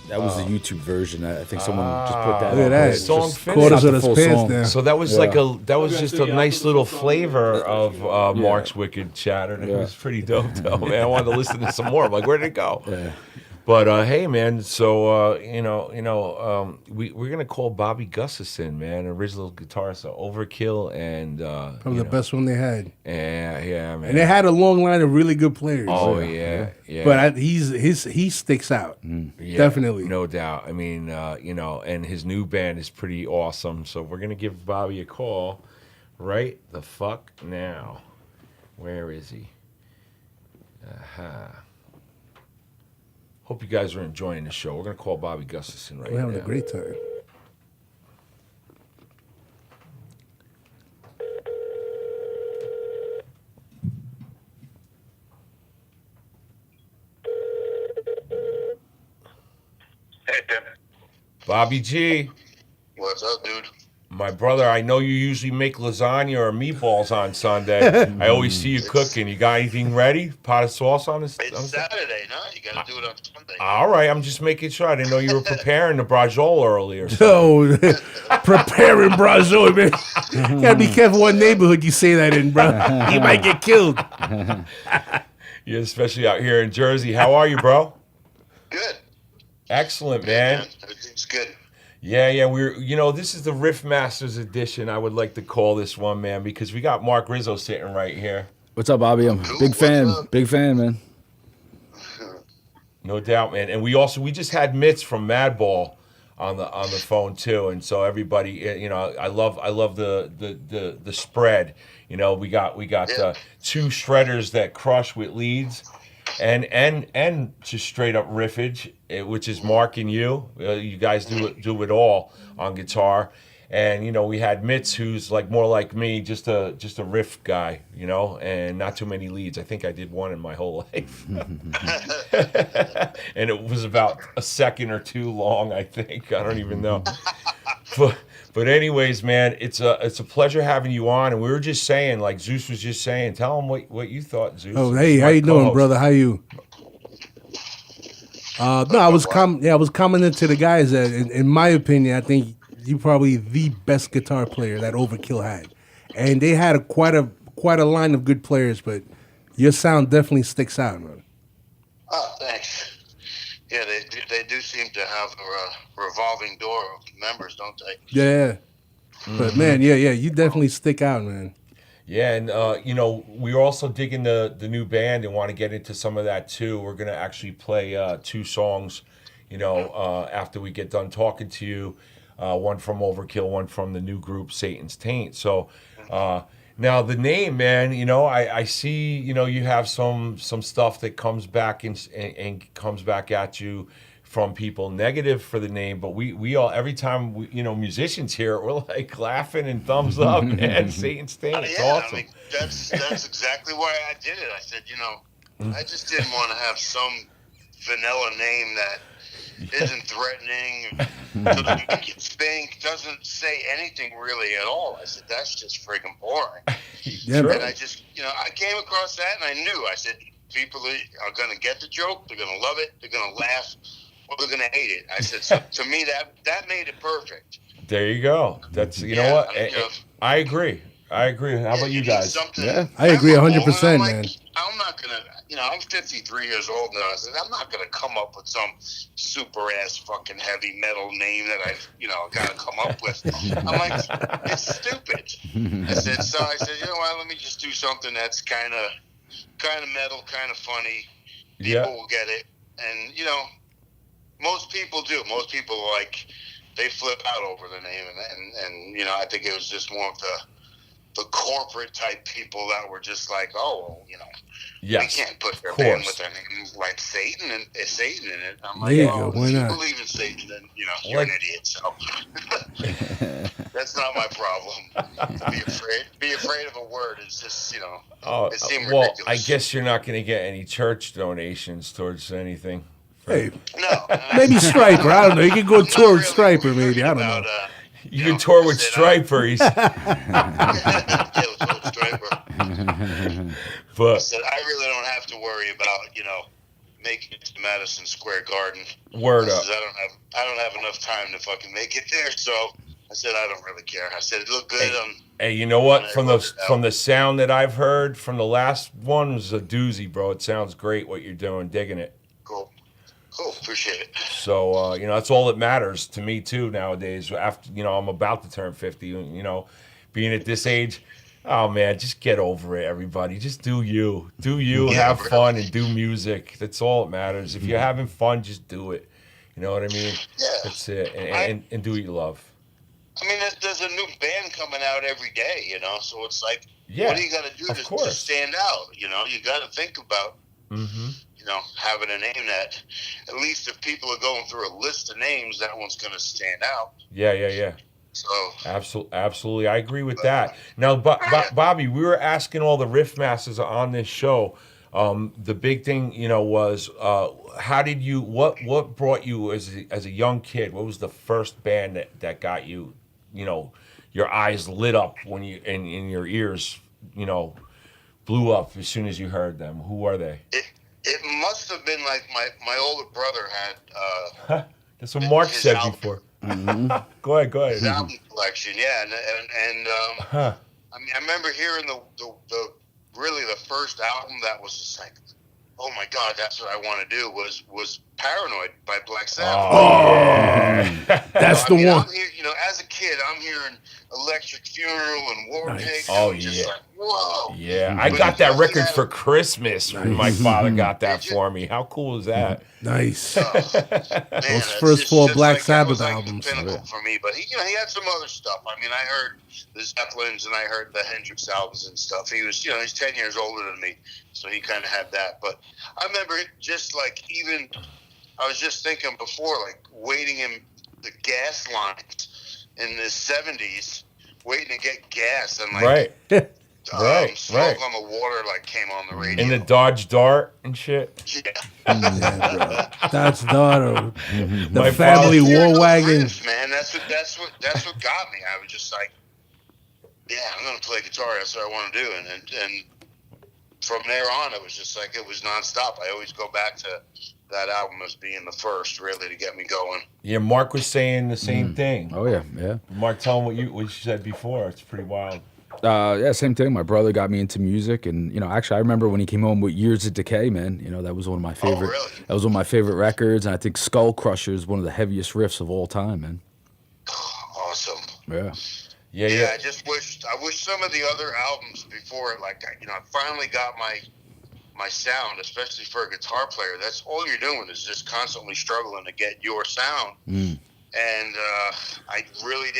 That was the YouTube version. I think someone just put that. Look at up. that. It's Song just finished. Quarters not of the his full pants song. down. So that was that was just a nice little flavor of Mark's Wicked Shattered. It was pretty dope, though, man. I wanted to listen to some more. I'm like, where did it go? Yeah. But hey, man. So we're gonna call Bobby Gustafson, man, original guitarist of Overkill, and Probably the best one they had, yeah, man. and they had a long line of really good players. Oh yeah. But he sticks out, Yeah, definitely. no doubt. I mean, and his new band is pretty awesome. So we're gonna give Bobby a call right the fuck now. Where is he? Hope you guys are enjoying the show. We're gonna call Bobby Gustafson right We're having now. a great time. Hey, Tim. Bobby G, What's up, dude? my brother. I know you usually make lasagna or meatballs on Sunday. I always see you cooking. You got anything ready? Pot of sauce on this? It's Saturday, no? You got to do it on Sunday. All right, I'm just making sure. I didn't know you were preparing the brajol earlier. So. So, preparing Brazil, man. You gotta be careful what neighborhood you say that in, bro. You might get killed. Yeah, especially out here in Jersey. How are you, bro? Good. Excellent, man. Everything's good. Yeah, this is the Riff Masters edition, I would like to call this one, man, because we got Mark Rizzo sitting right here. What's up, Bobby? I'm a Cool, big fan. what's up? Big fan, man. No doubt, man. And we just had Mitz from Madball on the phone too, and so everybody, I love the spread. We got two shredders that crush with leads, and just straight up riffage, which is Mark and you. You guys do it all on guitar, and we had Mitz, who's like more like me, just a riff guy, and not too many leads. I think I did one in my whole life, and it was about a second or two long. I think I don't even know, but anyways, man, it's a pleasure having you on. And we were just saying, like Zeus was just saying, tell him what you thought, Zeus. Oh, hey, how My you doing, co-host. brother? How you? No, I was commenting to the guys that, in my opinion, I think you probably the best guitar player that Overkill had, and they had quite a line of good players, but your sound definitely sticks out, man. Oh, thanks. Yeah, they do seem to have a revolving door of members, don't they? Yeah, but man, yeah, you definitely stick out, man. Yeah, and we're also digging the new band and want to get into some of that too. We're gonna actually play two songs, after we get done talking to you. One from Overkill, one from the new group Satan's Taint. So now the name, man, I see, you have some stuff that comes back and comes back at you from people negative for the name, but we all, every time musicians hear it, we're like laughing and thumbs up, man. Satan's Taint, it's awesome. I mean, that's exactly why I did it. I said, I just didn't want to have some vanilla name that isn't threatening, doesn't make you think, doesn't say anything really at all. I said, that's just friggin' boring. Yeah, True. man. And I just, I came across that and I knew. I said, people are going to get the joke, they're going to love it, they're going to laugh, or they're going to hate it. I said, so to me, that made it perfect. There you go. That's you know Yeah, what I mean, I agree. How about you need guys? something Yeah, I agree memorable, 100%, and I'm man. I'm not going to, I'm 53 years old now. I said, I'm not going to come up with some super ass fucking heavy metal name that I've, got to come up with. I'm like, it's stupid. I said, you know what, let me just do something that's kind of metal, kind of funny. People Yeah. will get it. And, most people do. Most people, they flip out over the name. And I think it was just more of the corporate type people that were just like, oh, well, Yes, we can't put their of band course. with their name like Satan and Satan in it. I'm There like, you oh, go. Why if you not? believe in Satan, then you're an idiot. So that's not my problem. Be afraid of a word. It's just Oh, it seemed well, ridiculous. I guess you're not going to get any church donations towards anything. Hey, No, maybe Striper. I don't know. You could go I'm not tour with really Striper, maybe. worried I don't about, know. You can tour with I said, Striper. He's, yeah, with Striper. I but said I really don't have to worry about making it to Madison Square Garden. word I up. said, I don't have enough time to fucking make it there, so I said I don't really care. I said it looked good. Hey, you know what? I From love it now. the sound that I've heard from the last one was a doozy, bro. It sounds great what you're doing. Digging it. Cool, appreciate it. So that's all that matters to me too nowadays. After I'm about to turn 50. Being at this age, oh man, just get over it, everybody. Just do you, Yeah, have bro. fun, and do music. That's all that matters. If you're having fun, just do it. You know what I mean? Yeah. That's it. And do what you love. I mean, there's a new band coming out every day, so it's like, Yeah, what do you got to do of to course. stand out? You got to think about, Mm-hmm. having a name that, at least if people are going through a list of names, that one's going to stand out. Yeah. So Absolutely, I agree with that. Now, Bobby, we were asking all the riff masters on this show. The big thing, was how did you? What brought you as a young kid? What was the first band that got you? Your eyes lit up when you and your ears, blew up as soon as you heard them. Who are they? it must have been like my older brother had. That's what Mark his said album. before. Go ahead. His album collection, yeah, and I mean, I remember hearing the really the first album that was just like, oh my God, that's what I want to do was Paranoid by Black Sabbath. That's the one. I'm here, as a kid, I'm hearing Electric Funeral and War Pigs. Oh, just yeah. like, whoa. Yeah, I But got that definitely record had for Christmas when my father got that Did you? for me. How cool is that? Nice. Man, Those it's first four just Black that Sabbath was like albums. the pinnacle for me, but he had some other stuff. I mean, I heard the Zeppelins and I heard the Hendrix albums and stuff. He was, he's 10 years older than me, so he kind of had that. But I remember just like I was just thinking before, like waiting in the gas lines in the 70s, waiting to get gas and like Right. Smoke on the Water like came on the radio. In the Dodge Dart and shit. Yeah. Yeah, bro. That's daughter. The My family father- war Those wagon. riffs, man. That's what got me. I was just like, yeah, I'm gonna play guitar. That's what I want to do. And from there on, it was just like it was nonstop. I always go back to that album as being the first, really, to get me going. Yeah, Mark was saying the same thing. Oh yeah. Mark, tell him what you said before. It's pretty wild. Yeah, same thing. My brother got me into music, and actually, I remember when he came home with Years of Decay, man. That was one of my favorite. really? That was one of my favorite records, and I think Skull Crusher is one of the heaviest riffs of all time, man. Awesome. Yeah. Yeah. I wish some of the other albums before, like, I finally got my sound, especially for a guitar player. That's all you're doing is just constantly struggling to get your sound. And I really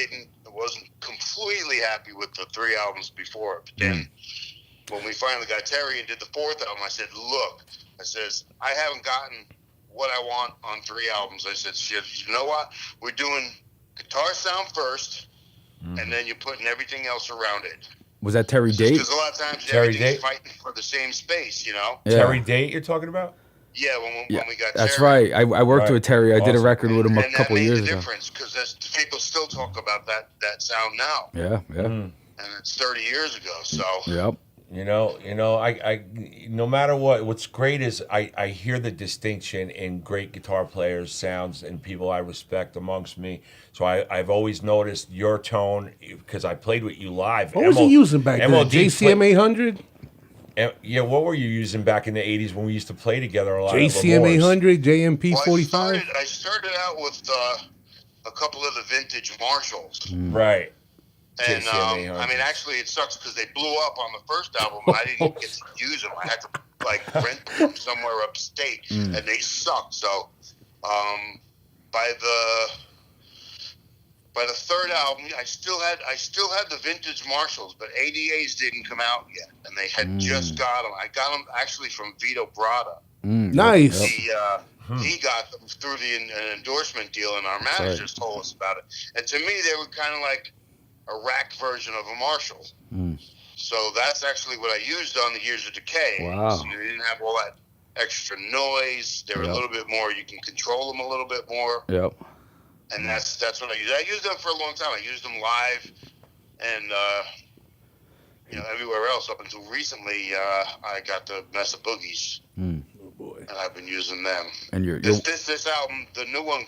wasn't completely happy with the 3 albums before. But then when we finally got Terry and did the 4th album, I said, look, I haven't gotten what I want on 3 albums. I said, you know what? We're doing guitar sound first, and then you're putting everything else around it. Was that Terry Date? Because a lot of times Terry everything's Date? fighting for the same space, Yeah. Terry Date, you're talking about? Yeah, when we got That's Terry. right. I worked Right. with Terry. I did a Awesome. record with him a And couple that made years the ago. difference because people still talk about that sound now, Yeah. and it's 30 years ago. So Yep. I no matter what's great is I hear the distinction in great guitar players' sounds and people I respect amongst me. So I've always noticed your tone because I played with you live. What was he using back then? MOD JCM 800? Yeah, what were you using back in the 80s when we used to play together a lot? JCM at Lamore's? 800, JMP Well, 45? I started out with a couple of the vintage Marshalls. Right. And JCM 800. I mean, actually, it sucks because they blew up on the first album. And I didn't get to use them. I had to rent them from somewhere upstate, and they sucked. So by the 3rd album, I still had the vintage Marshalls, but ADAs didn't come out yet, and they had just got them. I got them actually from Vito Bratta. Nice. He got them through an endorsement deal, and our managers told us about it. And to me, they were kind of like a rack version of a Marshall. So that's actually what I used on the Years of Decay. Wow. So you didn't have all that extra noise. They were a little bit more. You can control them a little bit more. Yep. And that's what I used. I used them for a long time. I used them live, and everywhere else up until recently. I got the Mesa Boogies, Oh, boy. and I've been using them. And you're This album, the new one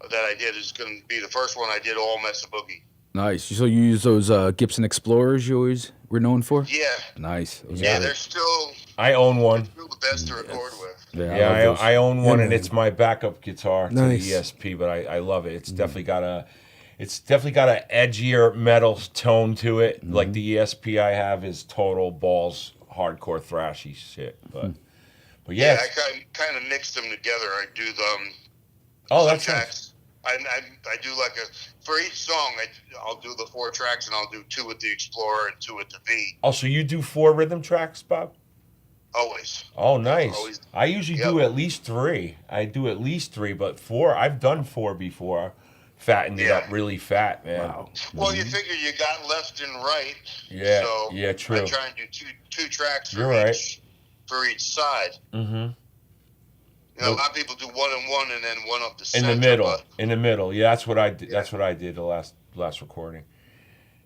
that I did, is going to be the first one I did all Mesa Boogie. nice. So you use those Gibson Explorers you always were known for? Yeah, Nice. Those are yeah, great. they're still I own one. the best to record with. Yeah, Yeah, love those. I own one, Yeah, and man. it's my backup guitar to Nice. the ESP. But I love it. It's definitely got a edgier metal tone to it. Like the ESP I have is total balls, hardcore thrashy shit. But Yeah, yeah, I kind of mixed them together. I do them. oh, some that's nice. tracks. I do for each song. I'll do the 4 tracks, and I'll do 2 with the Explorer and 2 with the V. Oh, so you do 4 rhythm tracks, Bob? Always. Oh, nice. Always. I usually do at least 3. I do at least 3, but 4, I've done 4 before. Fattened it up really fat, man. Wow. Well, you figure you got left and right. Yeah, So yeah, true. I try and do two tracks You're right. for each side. Mm-hmm. You know, a lot of people do 1 and 1 and then 1 up the In center. the middle. but- In the middle. Yeah, that's what I did. That's what I did the last recording.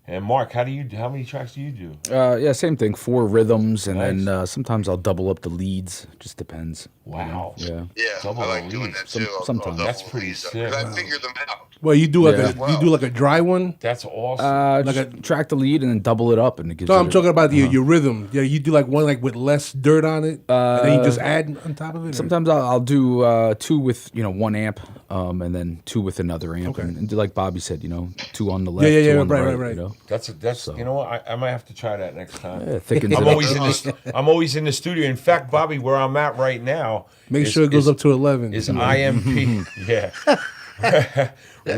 And Mark, how many tracks do you do? Yeah, same thing. 4 rhythms, and Nice. then sometimes I'll double up the leads. Just depends. Wow. Yeah. Yeah, Double I like the doing leads. that too. I'll Sometimes. double That's the pretty leads up, sick. 'cause Wow. I figure them out. Well, you do like Yeah. you do like a dry one. That's awesome. Just Like track the lead and then double it up, and it gives. So I'm it a- talking about your rhythm. Yeah, you do like one like with less dirt on it, and then you just add on top of it. or- Sometimes I'll do 2 with 1 amp, and then 2 with another amp, Okay. and do like Bobby said, 2 on the left, yeah, 2 on the right, right, right. You know? That's you know what? I might have to try that next time. Yeah, thickens I'm it up. always in this. I'm always in the studio. In fact, Bobby, where I'm at right now, Make is- sure it goes is- up to 11. Is IMP? Yeah.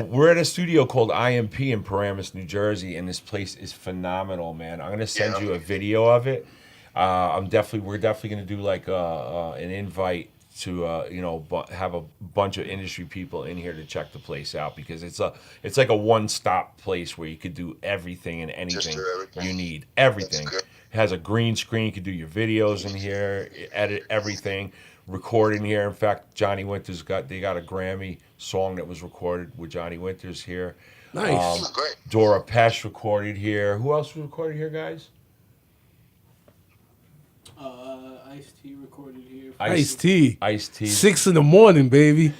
We're at a studio called IMP in Paramus, New Jersey, and this place is phenomenal, man. I'm gonna send you a video of it. We're definitely gonna do like an invite to have a bunch of industry people in here to check the place out, because it's like a one-stop place where you could do everything and anything do everything. you need. Everything. That's good. It has a green screen. You can do your videos in here, edit everything, record in here. In fact, Johnny Winters got a Grammy song that was recorded with Johnny Winters here. Nice. Great. Dora Pesh recorded here. Who else was recorded here, guys? Ice-T recorded here. Ice T. Ice-T. 6 in the morning, baby.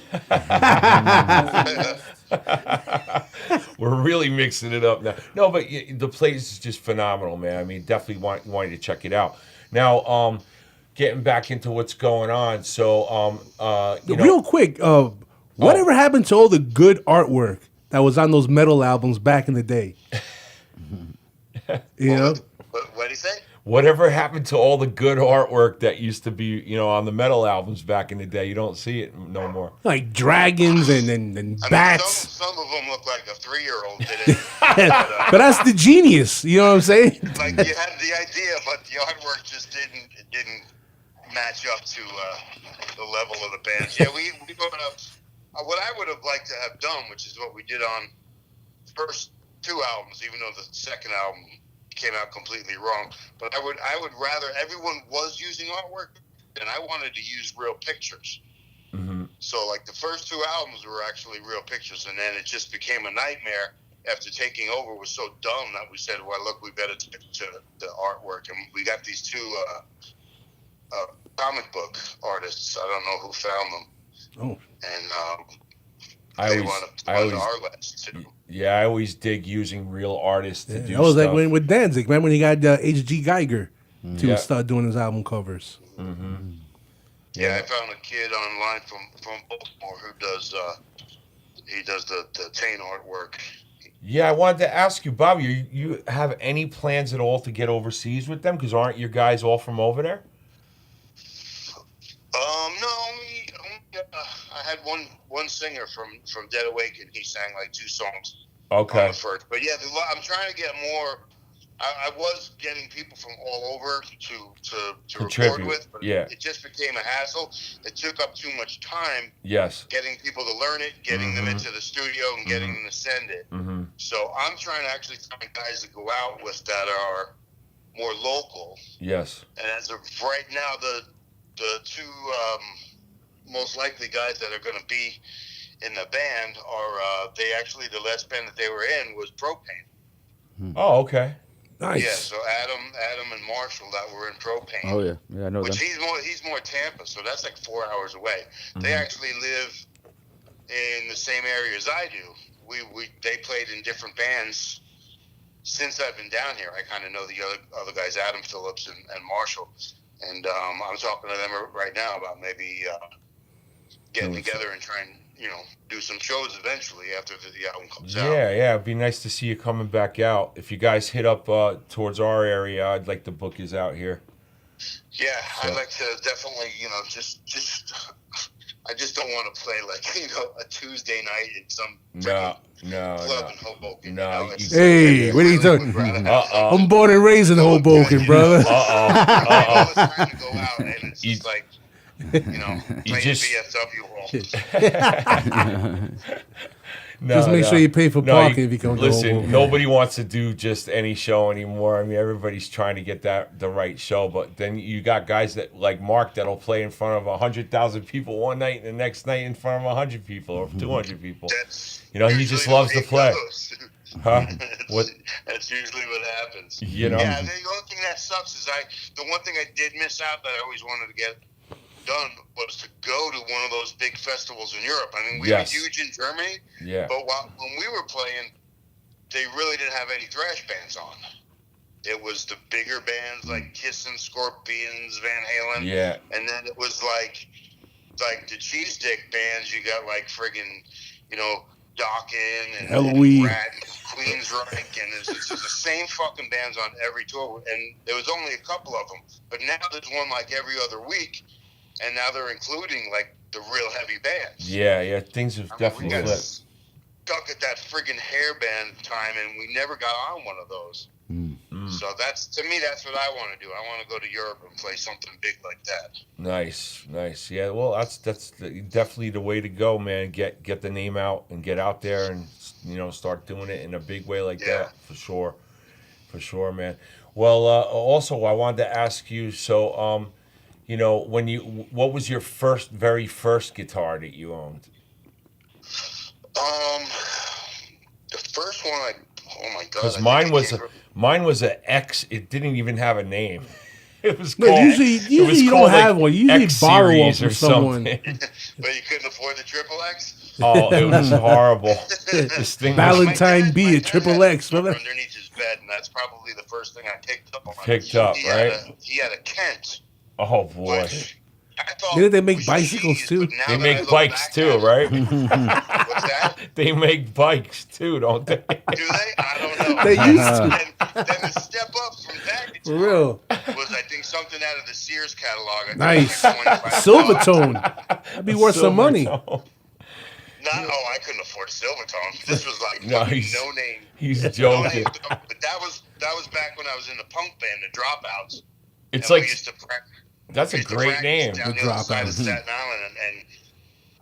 We're really mixing it up now. No, but the place is just phenomenal, man. I mean, definitely want you to check it out. Now, getting back into what's going on. So, Real quick, whatever happened to all the good artwork that was on those metal albums back in the day? You know? What do you say? whatever happened to all the good artwork that used to be, on the metal albums back in the day? You don't see it no more. Like dragons and I mean, bats. some of them look like a 3-year-old did it. But that's the genius. You know what I'm saying? Like you had the idea, but the artwork just didn't match up to the level of the bands. Yeah, we brought up what I would have liked to have done, which is what we did on the first 2 albums, even though the second album came out completely wrong. But I would rather everyone was using artwork, and I wanted to use real pictures. Mm-hmm. So like the first 2 albums were actually real pictures, and then it just became a nightmare after taking over. It was so dumb that we said, well, look, we better take to the artwork. And we got these 2 comic book artists. I don't know who found them. Oh. And I they always- want to I fund always- our last 2. Yeah, I always dig using real artists to do That was stuff. like with Danzig, man, when he got H.G. Geiger to Yeah. start doing his album covers. Yeah, I found a kid online from Baltimore who does he does the Tane artwork. Yeah, I wanted to ask you, Bobby, you have any plans at all to get overseas with them? Because aren't your guys all from over there? No, I had one singer from Dead Awaken. He sang like 2 songs on Okay. the first. But yeah, I'm trying to get more. I was getting people from all over to record Contribute, with, but yeah. it just became a hassle. It took up too much time Yes. getting people to learn it, getting them into the studio, and getting them to send it. Mm-hmm. So I'm trying to actually find guys to go out with that are more local. Yes. And as of right now, the 2 most likely guys that are going to be in the band are the last band that they were in was Propane. Oh, okay. Nice. Yeah, so Adam and Marshall that were in Propane. Oh yeah, I know Which that. he's more Tampa, so that's like 4 hours away. They actually live in the same area as I do. They played in different bands since I've been down here. I kind of know the other guys, Adam Phillips and Marshall, and I'm talking to them right now about maybe getting together and trying, do some shows eventually after the album comes out. Yeah. It'd be nice to see you coming back out. If you guys hit up towards our area, I'd like to book you out here. Yeah, So- I'd like to definitely, just I just don't want to play like, a Tuesday night in some No, club in Hoboken. No, you know? It's- Hey, what are you really talking? would rather have something I'm born and raised in Hoboken, brother. all the time to go out, and it's just like, playing just- BFW role. No, Just make sure you pay for parking if you come to Listen, Hoboken. nobody wants to do just any show anymore. I mean, everybody's trying to get the right show, but then you got guys that like Mark that'll play in front of 100,000 people one night, and the next night in front of 100 people or 200 people. That's He just usually loves the to way play. it goes. Huh? What? That's usually what happens. You know? Yeah, the only thing that sucks is the one thing I did miss out that I always wanted to get done was to go to one of those big festivals in Europe. I mean, we Yes. were huge in Germany, Yeah. but when we were playing, they really didn't have any thrash bands on. It was the bigger bands like Kiss and Scorpions, Van Halen, Yeah. and then it was like the Cheese Dick bands. You got like friggin', Dokken and Halloween. Rat and Queensryche, and it's the same fucking bands on every tour. And there was only a couple of them, but now there's one like every other week, and now they're including like the real heavy bands. Yeah. Things have I mean, definitely we got flipped. stuck at that friggin' hair band time, and we never got on one of those. So that's what I want to do. I want to go to Europe and play something big like that. Nice. Yeah. Well, that's definitely the way to go, man. Get the name out and get out there and start doing it in a big way like Yeah. that for sure, man. Well, also I wanted to ask you. So, what was your very first guitar that you owned? The first one, oh my god! Because I mine was an X. It didn't even have a name. It was No, called. usually it was you called, don't have one. You usually X borrow one Series from or someone. something. But you couldn't afford the Triple X. Oh, it was horrible. This thing was Valentine B, My a dad triple had X, a guitar brother. underneath his bed, and that's probably the first thing I picked up on. He had a Kent. oh boy. Which I thought Didn't they make was bicycles, cheese, too? but now They that I make look bikes back too, at it- right? What's that? They make bikes too, don't they? Do they? I don't know. They used to. And then the step up from that For guitar real. was, I think, something out of the Sears catalog. I think Nice. like $25. Silvertone. That'd be worth some money. I couldn't afford Silvertone. This was like No, fucking he's- no name. He's No joking. name stuff. But that was back when I was in the punk band, the Dropouts. It's And we like used to practice. that's a great name. Down The the other side of Dropouts. Staten Island, and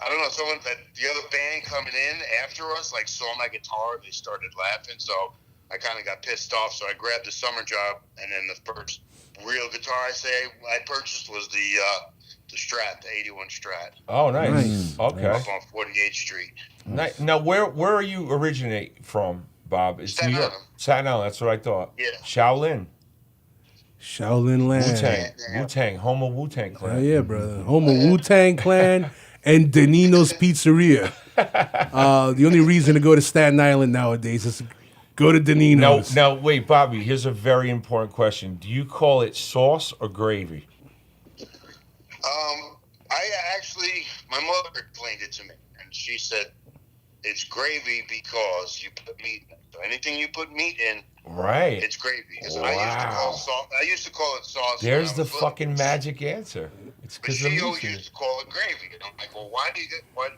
I don't know, the other band coming in after us, like saw my guitar, they started laughing, so I kind of got pissed off. So I grabbed the summer job, and then the first real guitar I purchased was the Strat, the 81 Strat, Oh, nice. Nice. Okay. up on 48th Street. Now, where are you originate from, Bob? It's Staten New York. Island. Staten Island. That's what I thought. Yeah. Shaolin. Shaolin Wu Land. Tang. Yeah. Wu Tang. Home of Wu Tang Oh Clan. yeah, brother. Home of Wu-Tang Clan and Danino's Pizzeria. The only reason to go to Staten Island nowadays is to go to Danino's. Now, wait, Bobby. Here's a very important question. Do you call it sauce or gravy? My mother explained it to me, and she said it's gravy because you put meat in it. So anything you put meat in, Right. it's gravy. So Wow. I used to call it sauce. There's when I the was little. fucking magic answer. It's But because she of always meat. used to call it gravy. And I'm like, well, why do you get? My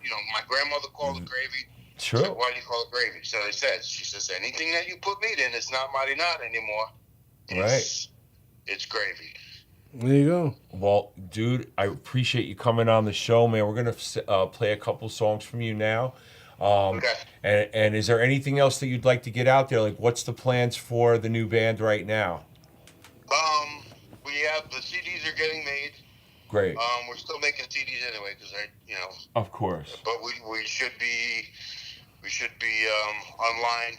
grandmother called it gravy. True. So why do you call it gravy? So they said, she says, anything that you put meat in, it's not mighty not anymore. It's gravy. There you go. Well, dude, I appreciate you coming on the show, man. We're gonna play a couple songs from you now. Okay. And is there anything else that you'd like to get out there? Like, what's the plans for the new band right now? We have the CDs are getting made. Great. We're still making CDs anyway because Of course. but we should be online,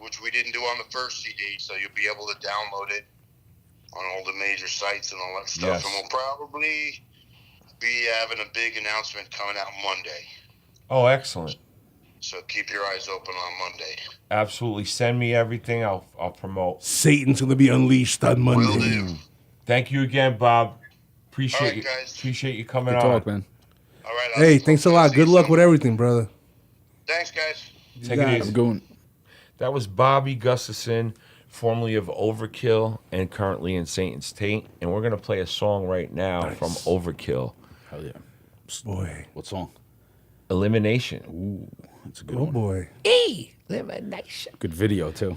which we didn't do on the first CD, so you'll be able to download it on all the major sites and all that stuff. Yes. And we'll probably be having a big announcement coming out Monday. Oh, excellent. So keep your eyes open on Monday. Absolutely. Send me everything. I'll promote. Satan's gonna be unleashed on Will Monday. do. Thank you again, Bob. Appreciate All right, you. guys. Appreciate you coming Good on. talk, man. All right. Hey, thanks a lot. see Good you luck soon. with everything, brother. Thanks, guys. Take got it it. easy. I'm going. That was Bobby Gustafson, formerly of Overkill and currently in Satan's Taint. And we're going to play a song right now from Overkill, Hell yeah. Boy. What song? Elimination. Ooh. It's a good Oh one. boy. Elimination. Good video too.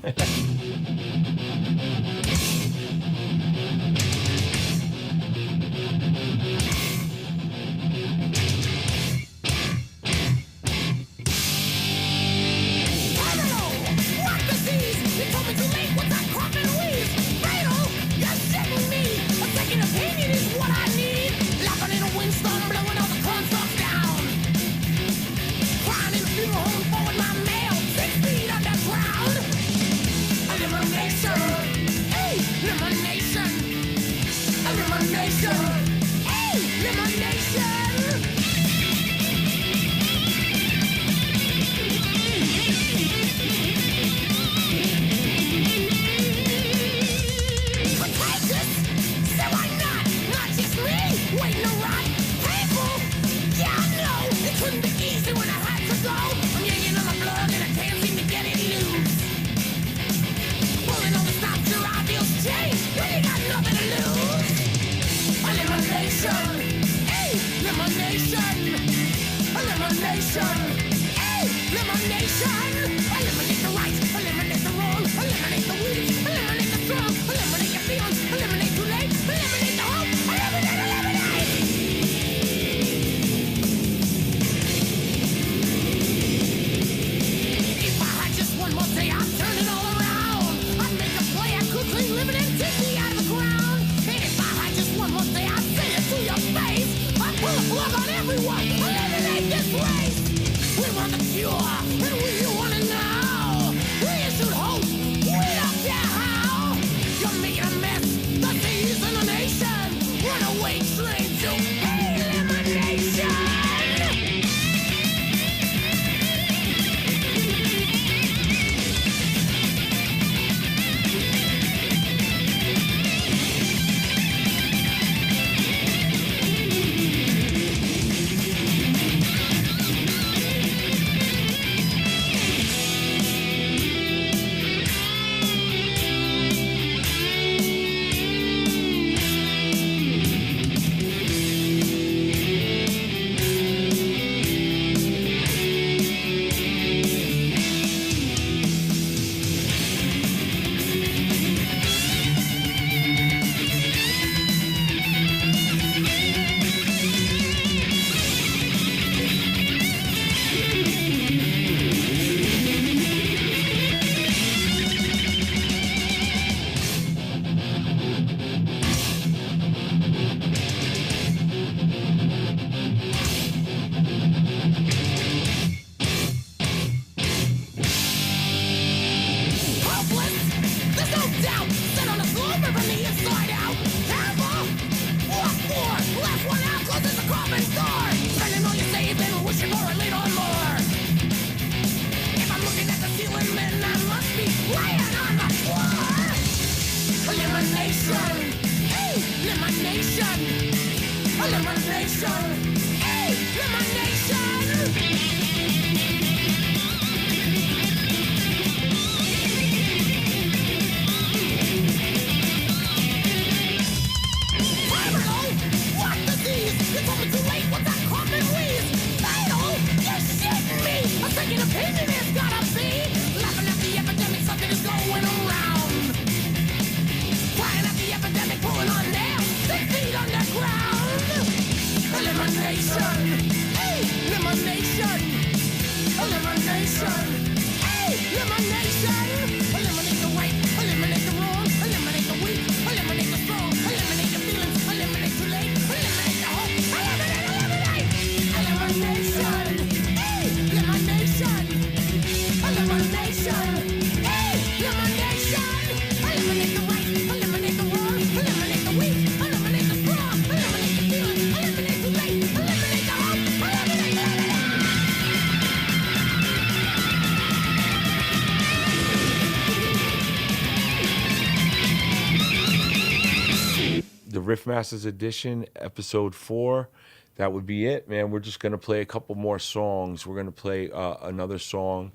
Riffmasters Edition, episode 4. That would be it, man. We're just going to play a couple more songs. We're going to play another song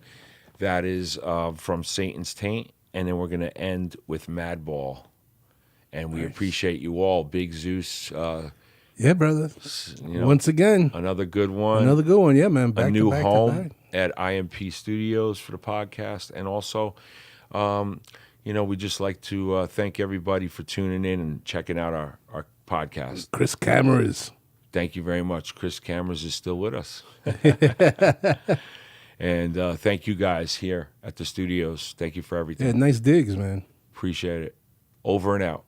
that is from Satan's Taint, and then we're going to end with Madball. And we appreciate you all. Big Zeus. Yeah, brother. You know, Once again. another good one. Another good one, yeah, man. Back a new to back home. to back. at IMP Studios for the podcast. And also, we just like to thank everybody for tuning in and checking out our podcast. Chris Cameras. Thank you very much. Chris Cameras is still with us. And thank you guys here at the studios. Thank you for everything. Yeah, nice digs, man. Appreciate it. Over and out.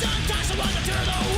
Sometimes I wanna turn the